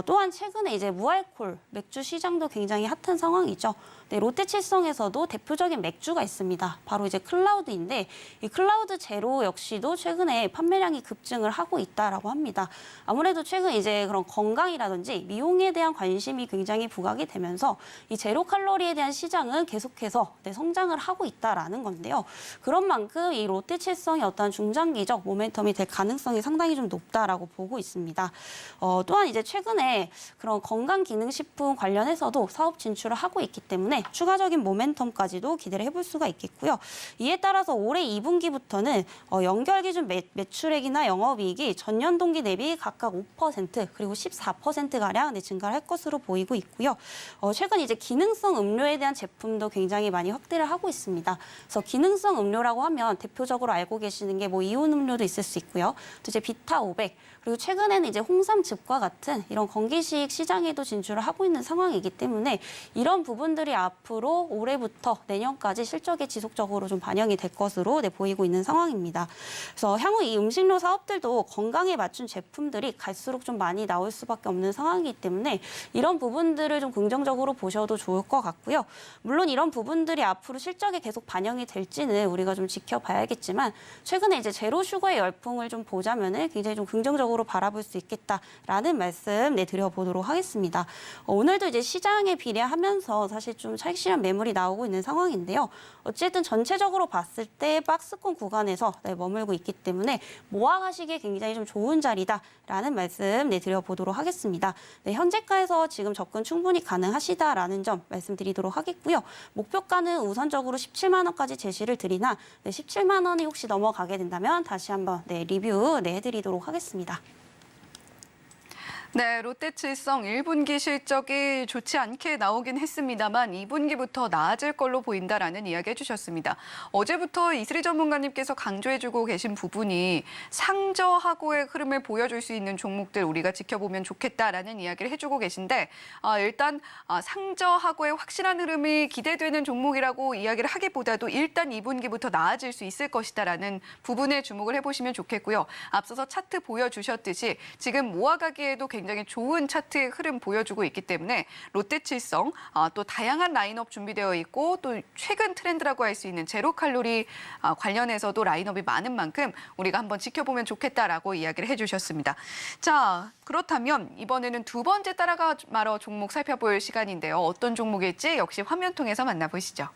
또한 최근에 이제 무알콜 맥주 시장도 굉장히 핫한 상황이죠. 네, 롯데칠성에서도 대표적인 맥주가 있습니다. 바로 이제 클라우드인데 이 클라우드 제로 역시도 최근에 판매량이 급증을 하고 있다라고 합니다. 아무래도 최근 이제 그런 건강이라든지 미용에 대한 관심이 굉장히 부각이 되면서 이 제로 칼로리에 대한 시장은 계속해서 성장을 하고 있다라는 건데요. 그런 만큼 이 롯데칠성의 어떤 중장기적 모멘텀이 될 가능성이 상당히 좀 높다라고 보고 있습니다. 또한 이제 최근에 그런 건강기능식품 관련해서도 사업 진출을 하고 있기 때문에 추가적인 모멘텀까지도 기대를 해볼 수가 있겠고요. 이에 따라서 올해 2분기부터는 연결 기준 매출액이나 영업이익이 전년 동기 대비 각각 5% 그리고 14%가량 증가를 할 것으로 보이고 있고요. 최근 이제 기능성 음료에 대한 제품도 굉장히 많이 확대를 하고 있습니다. 있습니다. 그래서 기능성 음료라고 하면 대표적으로 알고 계시는 게 뭐 이온 음료도 있을 수 있고요. 또 이제 비타 500 그리고 최근에는 이제 홍삼즙과 같은 이런 건기식 시장에도 진출을 하고 있는 상황이기 때문에 이런 부분들이 앞으로 올해부터 내년까지 실적에 지속적으로 좀 반영이 될 것으로 보이고 있는 상황입니다. 그래서 향후 이 음식료 사업들도 건강에 맞춘 제품들이 갈수록 좀 많이 나올 수밖에 없는 상황이기 때문에 이런 부분들을 좀 긍정적으로 보셔도 좋을 것 같고요. 물론 이런 부분들이 앞으로 실적에 계속 반영이 될지는 우리가 좀 지켜봐야겠지만 최근에 이제 제로 슈거의 열풍을 좀 보자면은 굉장히 좀 긍정적으로 바라볼 수 있겠다라는 말씀 드려보도록 하겠습니다. 오늘도 이제 시장에 비례하면서 사실 좀 차익 실현 매물이 나오고 있는 상황인데요. 어쨌든 전체적으로 봤을 때 박스권 구간에서 머물고 있기 때문에 모아가시기에 굉장히 좀 좋은 자리다라는 말씀 드려보도록 하겠습니다. 현재가에서 지금 접근 충분히 가능하시다라는 점 말씀드리도록 하겠고요. 목표가는 우선적으로 17만 원까지 제시를 드리나 17만 원이 혹시 넘어가게 된다면 다시 한번 리뷰 해드리도록 하겠습니다. 네, 롯데칠성 1분기 실적이 좋지 않게 나오긴 했습니다만 2분기부터 나아질 걸로 보인다라는 이야기 해주셨습니다. 어제부터 이슬희 전문가님께서 강조해주고 계신 부분이 상저하고의 흐름을 보여줄 수 있는 종목들 우리가 지켜보면 좋겠다라는 이야기를 해주고 계신데 일단 상저하고의 확실한 흐름이 기대되는 종목이라고 이야기를 하기보다도 일단 2분기부터 나아질 수 있을 것이다라는 부분에 주목을 해보시면 좋겠고요. 앞서서 차트 보여주셨듯이 지금 모아가기에도 굉장히 좋은 차트의 흐름 보여주고 있기 때문에 롯데칠성 또 다양한 라인업 준비되어 있고 또 최근 트렌드라고 할 수 있는 제로 칼로리 관련해서도 라인업이 많은 만큼 우리가 한번 지켜보면 좋겠다라고 이야기를 해주셨습니다. 자, 그렇다면 이번에는 두 번째 따라가 말어 종목 살펴볼 시간인데요. 어떤 종목일지 역시 화면 통해서 만나보시죠.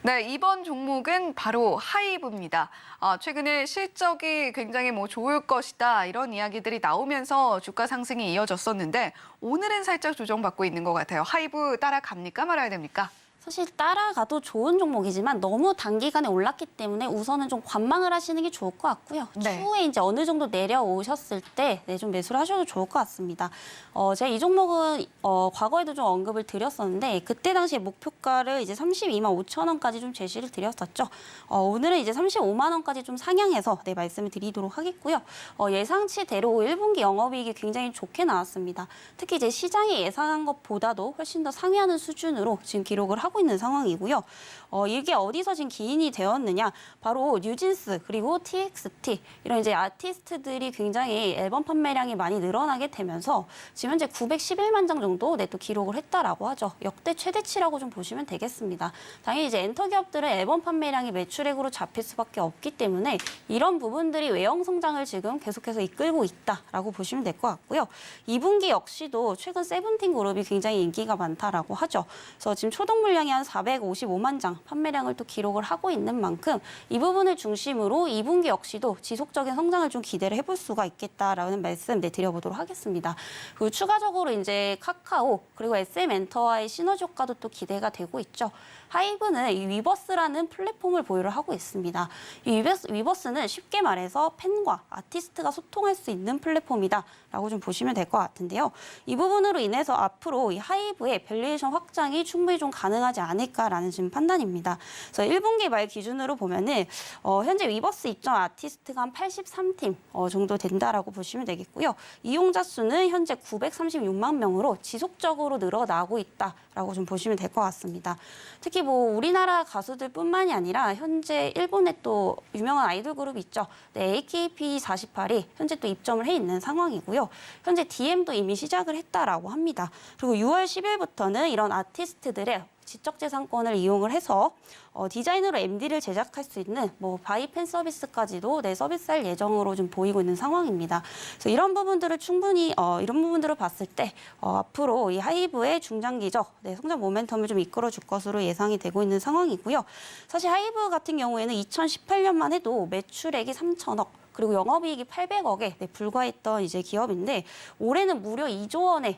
네, 이번 종목은 바로 하이브입니다. 최근에 실적이 굉장히 좋을 것이다 이런 이야기들이 나오면서 주가 상승이 이어졌었는데 오늘은 살짝 조정받고 있는 것 같아요. 하이브 따라갑니까 말아야 됩니까? 사실 따라가도 좋은 종목이지만 너무 단기간에 올랐기 때문에 우선은 좀 관망을 하시는 게 좋을 것 같고요. 네. 추후에 이제 어느 정도 내려오셨을 때 좀 매수를 하셔도 좋을 것 같습니다. 제가 이 종목은 과거에도 좀 언급을 드렸었는데 그때 당시에 목표가를 이제 32만 5천 원까지 좀 제시를 드렸었죠. 오늘은 이제 35만 원까지 좀 상향해서 말씀을 드리도록 하겠고요. 예상치대로 1분기 영업이익이 굉장히 좋게 나왔습니다. 특히 이제 시장이 예상한 것보다도 훨씬 더 상회하는 수준으로 지금 기록을 하고 있는 상황이고요. 이게 어디서 지금 기인이 되었느냐? 바로 뉴진스 그리고 TXT 이런 이제 아티스트들이 굉장히 앨범 판매량이 많이 늘어나게 되면서 지금 현재 911만 장 정도 또 기록을 했다라고 하죠. 역대 최대치라고 좀 보시면 되겠습니다. 당연히 이제 엔터 기업들은 앨범 판매량이 매출액으로 잡힐 수밖에 없기 때문에 이런 부분들이 외형 성장을 지금 계속해서 이끌고 있다라고 보시면 될 것 같고요. 2분기 역시도 최근 세븐틴 그룹이 굉장히 인기가 많다라고 하죠. 그래서 지금 초동 물량이 한 455만 장 판매량을 또 기록을 하고 있는 만큼 이 부분을 중심으로 2분기 역시도 지속적인 성장을 좀 기대를 해볼 수가 있겠다라는 말씀 드려보도록 하겠습니다. 그리고 추가적으로 이제 카카오 그리고 SM엔터와의 시너지 효과도 또 기대가 되고 있죠. 하이브는 이 위버스라는 플랫폼을 보유를 하고 있습니다. 이 위버스는 쉽게 말해서 팬과 아티스트가 소통할 수 있는 플랫폼이다라고 좀 보시면 될 것 같은데요. 이 부분으로 인해서 앞으로 이 하이브의 밸류에이션 확장이 충분히 좀 가능하지 않을까라는 지금 판단입니다. 그래서 1분기 말 기준으로 보면은 현재 위버스 입점 아티스트가 한 83팀 정도 된다라고 보시면 되겠고요. 이용자 수는 현재 936만 명으로 지속적으로 늘어나고 있다라고 좀 보시면 될 것 같습니다. 특히 우리나라 가수들뿐만이 아니라 현재 일본의 또 유명한 아이돌 그룹 있죠. AKB48이 현재 또 입점을 해 있는 상황이고요. 현재 DM도 이미 시작을 했다라고 합니다. 그리고 6월 10일부터는 이런 아티스트들의 지적재산권을 이용을 해서 디자인으로 MD를 제작할 수 있는 바이 팬 서비스까지도 서비스할 예정으로 좀 보이고 있는 상황입니다. 그래서 이런 부분들을 충분히 이런 부분들을 봤을 때 앞으로 이 하이브의 중장기적 성장 모멘텀을 좀 이끌어줄 것으로 예상이 되고 있는 상황이고요. 사실 하이브 같은 경우에는 2018년만 해도 매출액이 3천억 그리고 영업이익이 800억에 불과했던 이제 기업인데 올해는 무려 2조 원에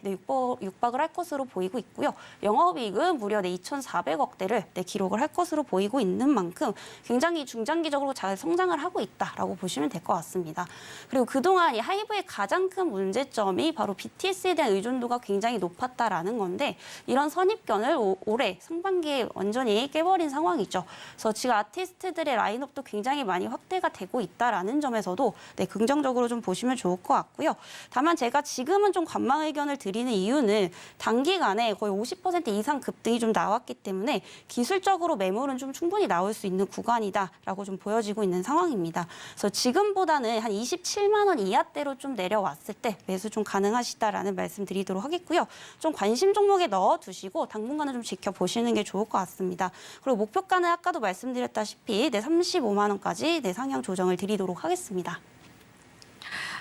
육박을 할 것으로 보이고 있고요. 영업이익은 무려 2,400억대를 기록을 할 것으로 보이고 있는 만큼 굉장히 중장기적으로 잘 성장을 하고 있다라고 보시면 될 것 같습니다. 그리고 그동안 이 하이브의 가장 큰 문제점이 바로 BTS에 대한 의존도가 굉장히 높았다라는 건데 이런 선입견을 올해 상반기에 완전히 깨버린 상황이죠. 그래서 지금 아티스트들의 라인업도 굉장히 많이 확대가 되고 있다라는 점에서도 긍정적으로 좀 보시면 좋을 것 같고요. 다만 제가 지금은 좀 관망 의견을 드리는 이유는 단기간에 거의 50% 이상 급등이 좀 나왔기 때문에 기술적으로 매물은 좀 충분히 나올 수 있는 구간이다라고 좀 보여지고 있는 상황입니다. 그래서 지금보다는 한 27만 원 이하대로 좀 내려왔을 때 매수 좀 가능하시다라는 말씀 드리도록 하겠고요. 좀 관심 종목에 넣어두시고 당분간은 좀 지켜보시는 게 좋을 것 같습니다. 그리고 목표가는 아까도 말씀드렸다시피 35만 원까지 상향 조정을 드리도록 하겠습니다.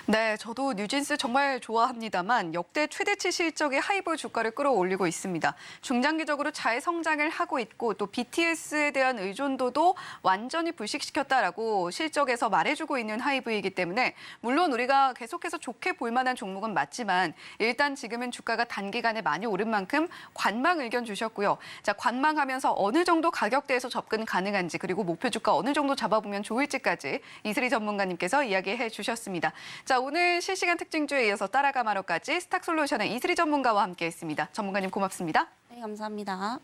네, 저도 뉴진스 정말 좋아합니다만 역대 최대치 실적의 하이브 주가를 끌어올리고 있습니다. 중장기적으로 잘 성장을 하고 있고 또 BTS에 대한 의존도도 완전히 불식시켰다라고 실적에서 말해주고 있는 하이브이기 때문에 물론 우리가 계속해서 좋게 볼 만한 종목은 맞지만 일단 지금은 주가가 단기간에 많이 오른 만큼 관망 의견 주셨고요. 자, 관망하면서 어느 정도 가격대에서 접근 가능한지 그리고 목표 주가 어느 정도 잡아보면 좋을지까지 이슬이 전문가님께서 이야기해 주셨습니다. 자, 오늘 실시간 특징주에 이어서 따라가 마로까지 스탁솔루션의 이슬이 전문가와 함께했습니다. 전문가님 고맙습니다. 네, 감사합니다.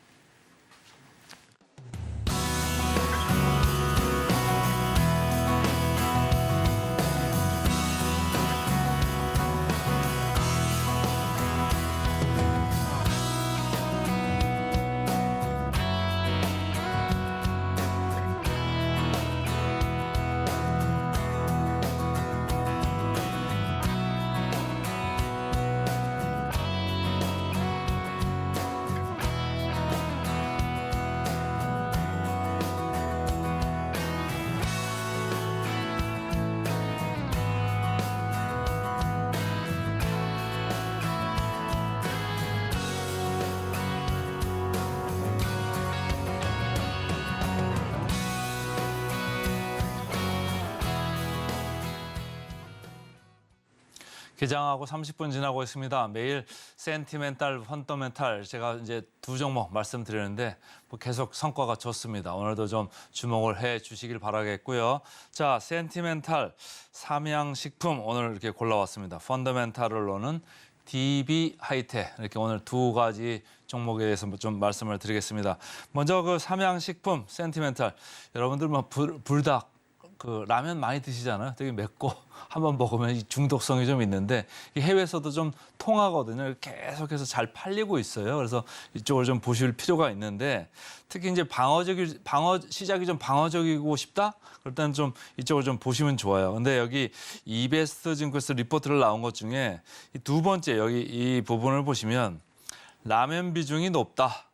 개장하고 30분 지나고 있습니다. 매일 센티멘탈, 펀더멘탈 제가 이제 두 종목 말씀드리는데 계속 성과가 좋습니다. 오늘도 좀 주목을 해 주시길 바라겠고요. 자, 센티멘탈 삼양식품 오늘 이렇게 골라왔습니다. 펀더멘탈로는 DB 하이텍 이렇게 오늘 두 가지 종목에 대해서 좀 말씀을 드리겠습니다. 먼저 그 삼양식품 센티멘탈 여러분들 뭐 불닭 그 라면 많이 드시잖아요. 되게 맵고 한번 먹으면 이 중독성이 좀 있는데 이 해외에서도 좀 통하거든요. 계속해서 잘 팔리고 있어요. 그래서 이쪽을 좀 보실 필요가 있는데 특히 이제 시작이 좀 방어적이고 싶다? 그럴 때는 좀 이쪽을 좀 보시면 좋아요. 근데 여기 이베스트 증권에서 리포트를 나온 것 중에 이 두 번째 여기 이 부분을 보시면 라면 비중이 높다.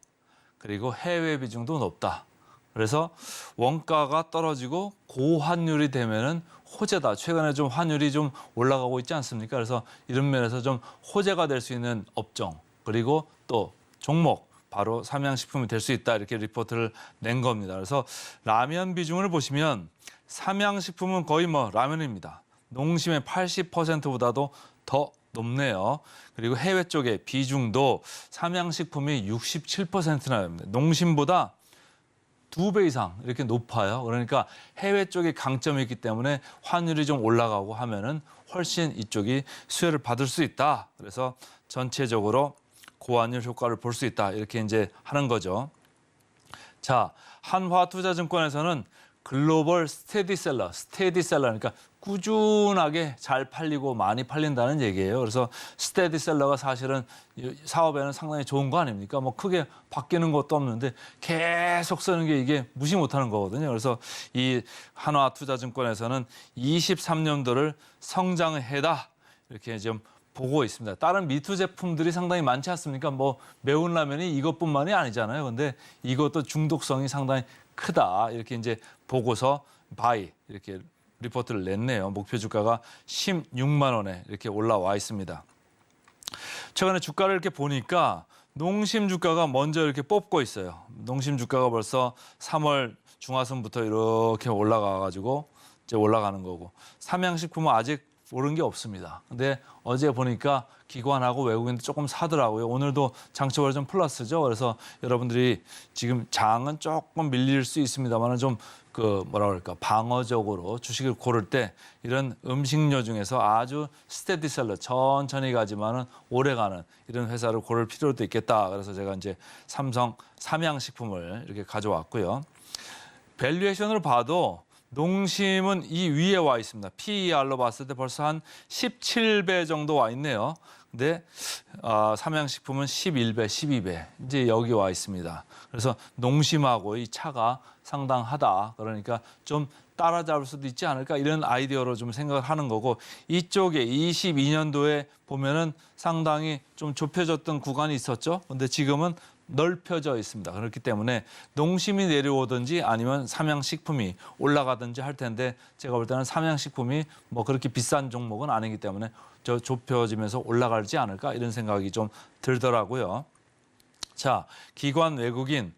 그리고 해외 비중도 높다. 그래서 원가가 떨어지고 고환율이 되면은 호재다. 최근에 좀 환율이 좀 올라가고 있지 않습니까? 그래서 이런 면에서 좀 호재가 될 수 있는 업종 그리고 또 종목 바로 삼양식품이 될 수 있다. 이렇게 리포트를 낸 겁니다. 그래서 라면 비중을 보시면 삼양식품은 거의 뭐 라면입니다. 농심의 80%보다도 더 높네요. 그리고 해외 쪽의 비중도 삼양식품이 67%나 됩니다. 농심보다 2배 이상 이렇게 높아요. 그러니까 해외 쪽에 강점이 있기 때문에 환율이 좀 올라가고 하면은 훨씬 이쪽이 수혜를 받을 수 있다. 그래서 전체적으로 고환율 효과를 볼 수 있다. 이렇게 이제 하는 거죠. 자, 한화투자증권에서는 글로벌 스테디셀러 그러니까 꾸준하게 잘 팔리고 많이 팔린다는 얘기예요. 그래서 스테디셀러가 사실은 사업에는 상당히 좋은 거 아닙니까? 뭐 크게 바뀌는 것도 없는데 계속 쓰는 게 이게 무시 못하는 거거든요. 그래서 이 한화투자증권에서는 23년도를 성장해다 이렇게 좀 보고 있습니다. 다른 미투 제품들이 상당히 많지 않습니까? 뭐 매운 라면이 이것뿐만이 아니잖아요. 근데 이것도 중독성이 상당히 크다. 이렇게 이제 보고서 바이 이렇게 리포트를 냈네요. 목표 주가가 16만 원에 이렇게 올라와 있습니다. 최근에 주가를 이렇게 보니까 농심 주가가 먼저 이렇게 뽑고 있어요. 농심 주가가 벌써 3월 중하순부터 이렇게 올라가 가지고 이제 올라가는 거고 삼양식품은 아직 오른 게 없습니다. 근데 어제 보니까 기관하고 외국인도 조금 사더라고요. 오늘도 장초월 좀 플러스죠. 그래서 여러분들이 지금 장은 조금 밀릴 수 있습니다만은 좀 뭐라 그럴까 방어적으로 주식을 고를 때 이런 음식료 중에서 아주 스테디셀러 천천히 가지만은 오래 가는 이런 회사를 고를 필요도 있겠다. 그래서 제가 이제 삼양식품을 이렇게 가져왔고요. 밸류에이션으로 봐도 농심은 이 위에 와 있습니다. PER로 봤을 때 벌써 한 17배 정도 와 있네요. 근데 삼양식품은 11배, 12배 이제 여기 와 있습니다. 그래서 농심하고 이 차가 상당하다. 그러니까 좀 따라잡을 수도 있지 않을까 이런 아이디어로 좀 생각을 하는 거고 이쪽에 22년도에 보면은 상당히 좀 좁혀졌던 구간이 있었죠. 근데 지금은 넓혀져 있습니다. 그렇기 때문에 농심이 내려오든지 아니면 삼양식품이 올라가든지 할 텐데 제가 볼 때는 삼양식품이 뭐 그렇게 비싼 종목은 아니기 때문에 저 좁혀지면서 올라가지 않을까 이런 생각이 좀 들더라고요. 자, 기관 외국인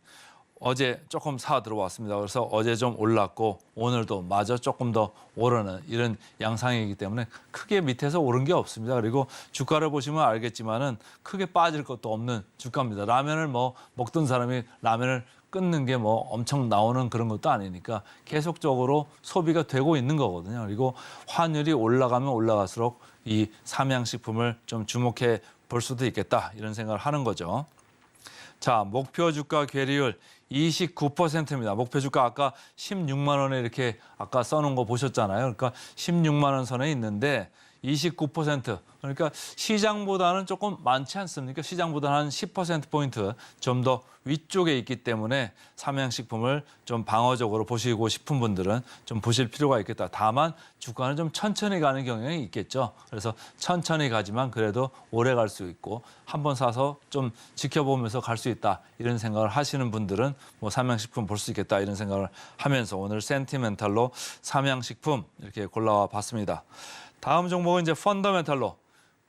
어제 조금 사 들어왔습니다. 그래서 어제 좀 올랐고 오늘도 마저 조금 더 오르는 이런 양상이기 때문에 크게 밑에서 오른 게 없습니다. 그리고 주가를 보시면 알겠지만은 크게 빠질 것도 없는 주가입니다. 라면을 뭐 먹던 사람이 라면을 끊는 게 뭐 엄청 나오는 그런 것도 아니니까 계속적으로 소비가 되고 있는 거거든요. 그리고 환율이 올라가면 올라갈수록 이 삼양식품을 좀 주목해 볼 수도 있겠다 이런 생각을 하는 거죠. 자, 목표 주가 괴리율 29%입니다. 목표 주가 아까 16만 원에 이렇게 아까 써놓은 거 보셨잖아요. 그러니까 16만 원 선에 있는데 29%. 그러니까 시장보다는 조금 많지 않습니까? 시장보다는 한 10%포인트 좀 더 위쪽에 있기 때문에 삼양식품을 좀 방어적으로 보시고 싶은 분들은 좀 보실 필요가 있겠다. 다만 주가는 좀 천천히 가는 경향이 있겠죠. 그래서 천천히 가지만 그래도 오래 갈 수 있고 한번 사서 좀 지켜보면서 갈 수 있다. 이런 생각을 하시는 분들은 뭐 삼양식품 볼 수 있겠다. 이런 생각을 하면서 오늘 센티멘탈로 삼양식품 이렇게 골라와 봤습니다. 다음 종목은 이제 펀더멘탈로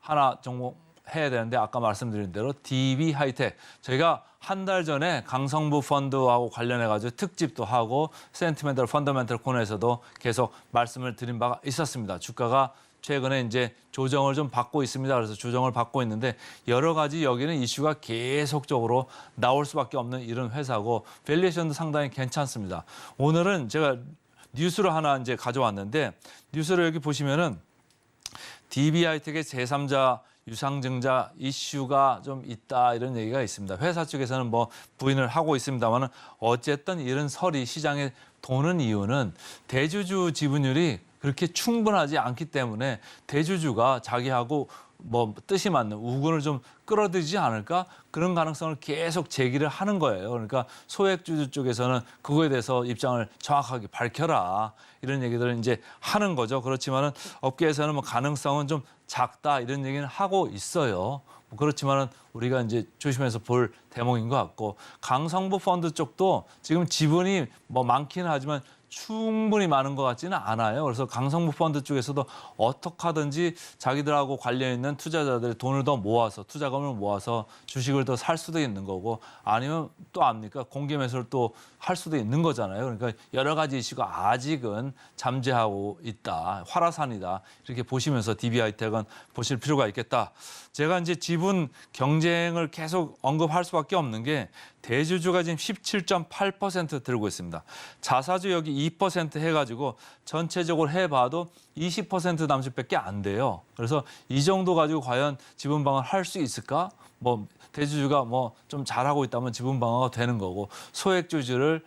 하나 종목 해야 되는데 아까 말씀드린 대로 DB 하이텍 저희가 한 달 전에 강성부 펀드하고 관련해가지고 특집도 하고 센티멘탈 펀더멘탈 코너에서도 계속 말씀을 드린 바가 있었습니다. 주가가 최근에 이제 조정을 좀 받고 있습니다. 그래서 조정을 받고 있는데 여러 가지 여기는 이슈가 계속적으로 나올 수밖에 없는 이런 회사고 밸류에이션도 상당히 괜찮습니다. 오늘은 제가 뉴스를 하나 이제 가져왔는데 뉴스를 여기 보시면은 DB 하이텍의 제3자 유상증자 이슈가 좀 있다 이런 얘기가 있습니다. 회사 쪽에서는 뭐 부인을 하고 있습니다만은 어쨌든 이런 설이 시장에 도는 이유는 대주주 지분율이 그렇게 충분하지 않기 때문에 대주주가 자기하고 뭐 뜻이 맞는 우군을 좀 끌어들이지 않을까 그런 가능성을 계속 제기를 하는 거예요. 그러니까 소액주주 쪽에서는 그거에 대해서 입장을 정확하게 밝혀라 이런 얘기들을 이제 하는 거죠. 그렇지만은 업계에서는 뭐 가능성은 좀 작다 이런 얘기는 하고 있어요. 뭐 그렇지만은 우리가 이제 조심해서 볼 대목인 것 같고 강성부 펀드 쪽도 지금 지분이 뭐 많기는 하지만 충분히 많은 것 같지는 않아요. 그래서 강성부 펀드 쪽에서도 어떻게 하든지 자기들하고 관련 있는 투자자들의 돈을 더 모아서 투자금을 모아서 주식을 더 살 수도 있는 거고 아니면 또 압니까? 공개 매수를 또 할 수도 있는 거잖아요. 그러니까 여러 가지 이슈가 아직은 잠재하고 있다. 화라산이다. 이렇게 보시면서 DB 하이텍은 보실 필요가 있겠다. 제가 이제 지분 경쟁을 계속 언급할 수밖에 없는 게 대주주가 지금 17.8% 들고 있습니다. 자사주 여기 2% 해가지고 전체적으로 해봐도 20% 남짓밖에 안 돼요. 그래서 이 정도 가지고 과연 지분 방어를 할 수 있을까? 뭐 대주주가 뭐 좀 잘하고 있다면 지분 방어가 되는 거고 소액주주를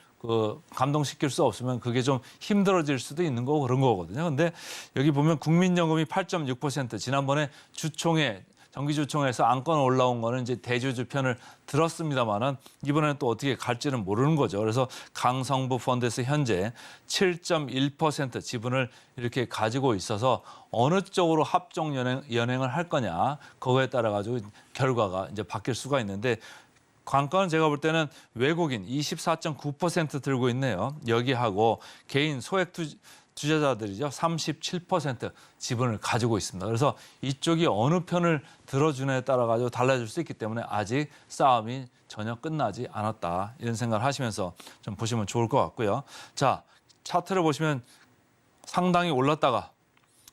감동시킬 수 없으면 그게 좀 힘들어질 수도 있는 거고 그런 거거든요. 근데 여기 보면 국민연금이 8.6% 지난번에 주총회 정기주총회에서 안건 올라온 거는 이제 대주주 편을 들었습니다만은 이번에는 또 어떻게 갈지는 모르는 거죠. 그래서 강성부 펀드에서 현재 7.1% 지분을 이렇게 가지고 있어서 어느 쪽으로 합종 연행을 할 거냐 그거에 따라 가지고 결과가 이제 바뀔 수가 있는데 관건은 제가 볼 때는 외국인 24.9% 들고 있네요. 여기하고 개인 소액 투자자들이죠. 37% 지분을 가지고 있습니다. 그래서 이쪽이 어느 편을 들어주냐에 따라 가지고 달라질 수 있기 때문에 아직 싸움이 전혀 끝나지 않았다. 이런 생각을 하시면서 좀 보시면 좋을 것 같고요. 자, 차트를 보시면 상당히 올랐다가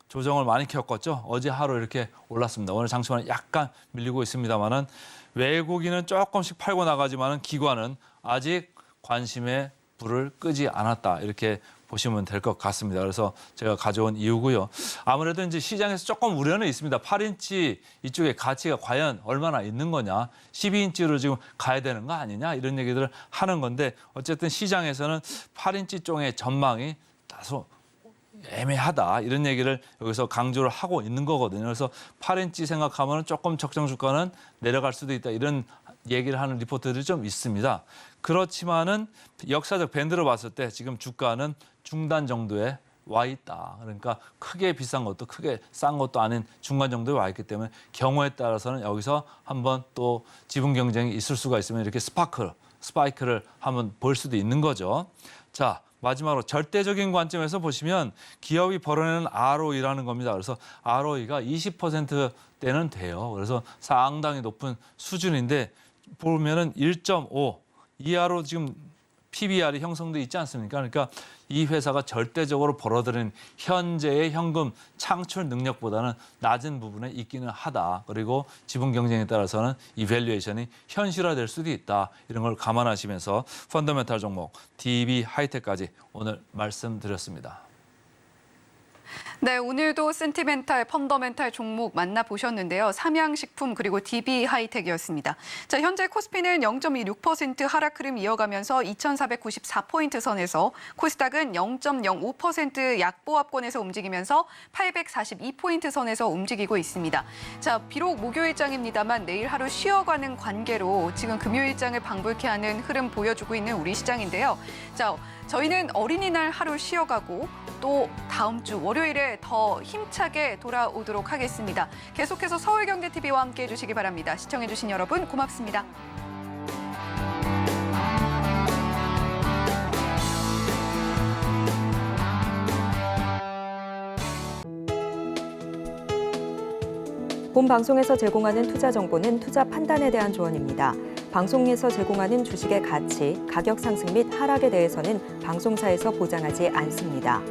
조정을 많이 겪었죠. 어제 하루 이렇게 올랐습니다. 오늘 장시반은 약간 밀리고 있습니다만은 외국인은 조금씩 팔고 나가지만은 기관은 아직 관심의 불을 끄지 않았다. 이렇게 보시면 될 것 같습니다. 그래서 제가 가져온 이유고요. 아무래도 이제 시장에서 조금 우려는 있습니다. 8인치 이쪽에 가치가 과연 얼마나 있는 거냐. 12인치로 지금 가야 되는 거 아니냐. 이런 얘기들을 하는 건데 어쨌든 시장에서는 8인치 쪽의 전망이 다소 애매하다. 이런 얘기를 여기서 강조를 하고 있는 거거든요. 그래서 8인치 생각하면 조금 적정 주가는 내려갈 수도 있다. 이런 얘기를 하는 리포트들이 좀 있습니다. 그렇지만은 역사적 밴드로 봤을 때 지금 주가는 중단 정도에 와 있다. 그러니까 크게 비싼 것도 크게 싼 것도 아닌 중간 정도에 와 있기 때문에 경우에 따라서는 여기서 한번 또 지분 경쟁이 있을 수가 있으면 이렇게 스파이크를 한번 볼 수도 있는 거죠. 자, 마지막으로 절대적인 관점에서 보시면 기업이 벌어내는 ROE라는 겁니다. 그래서 ROE가 20%대는 돼요. 그래서 상당히 높은 수준인데 보면은 1.5 이하로 지금 PBR이 형성돼 있지 않습니까? 그러니까 이 회사가 절대적으로 벌어들이는 현재의 현금 창출 능력보다는 낮은 부분에 있기는 하다. 그리고 지분 경쟁에 따라서는 이 밸류에이션이 현실화될 수도 있다. 이런 걸 감안하시면서 펀더멘탈 종목 DB 하이텍까지 오늘 말씀드렸습니다. 네, 오늘도 센티멘탈, 펀더멘탈 종목 만나보셨는데요. 삼양식품 그리고 DB 하이텍이었습니다. 자, 현재 코스피는 0.26% 하락 흐름 이어가면서 2,494포인트 선에서 코스닥은 0.05% 약보합권에서 움직이면서 842포인트 선에서 움직이고 있습니다. 자, 비록 목요일장입니다만 내일 하루 쉬어가는 관계로 지금 금요일장을 방불케 하는 흐름 보여주고 있는 우리 시장인데요. 자, 저희는 어린이날 하루 쉬어가고 또 다음 주 월요일에 더 힘차게 돌아오도록 하겠습니다. 계속해서 서울경제TV와 함께해 주시기 바랍니다. 시청해 주신 여러분 고맙습니다. 본 방송에서 제공하는 투자 정보는 투자 판단에 대한 조언입니다. 방송에서 제공하는 주식의 가치, 가격 상승 및 하락에 대해서는 방송사에서 보장하지 않습니다.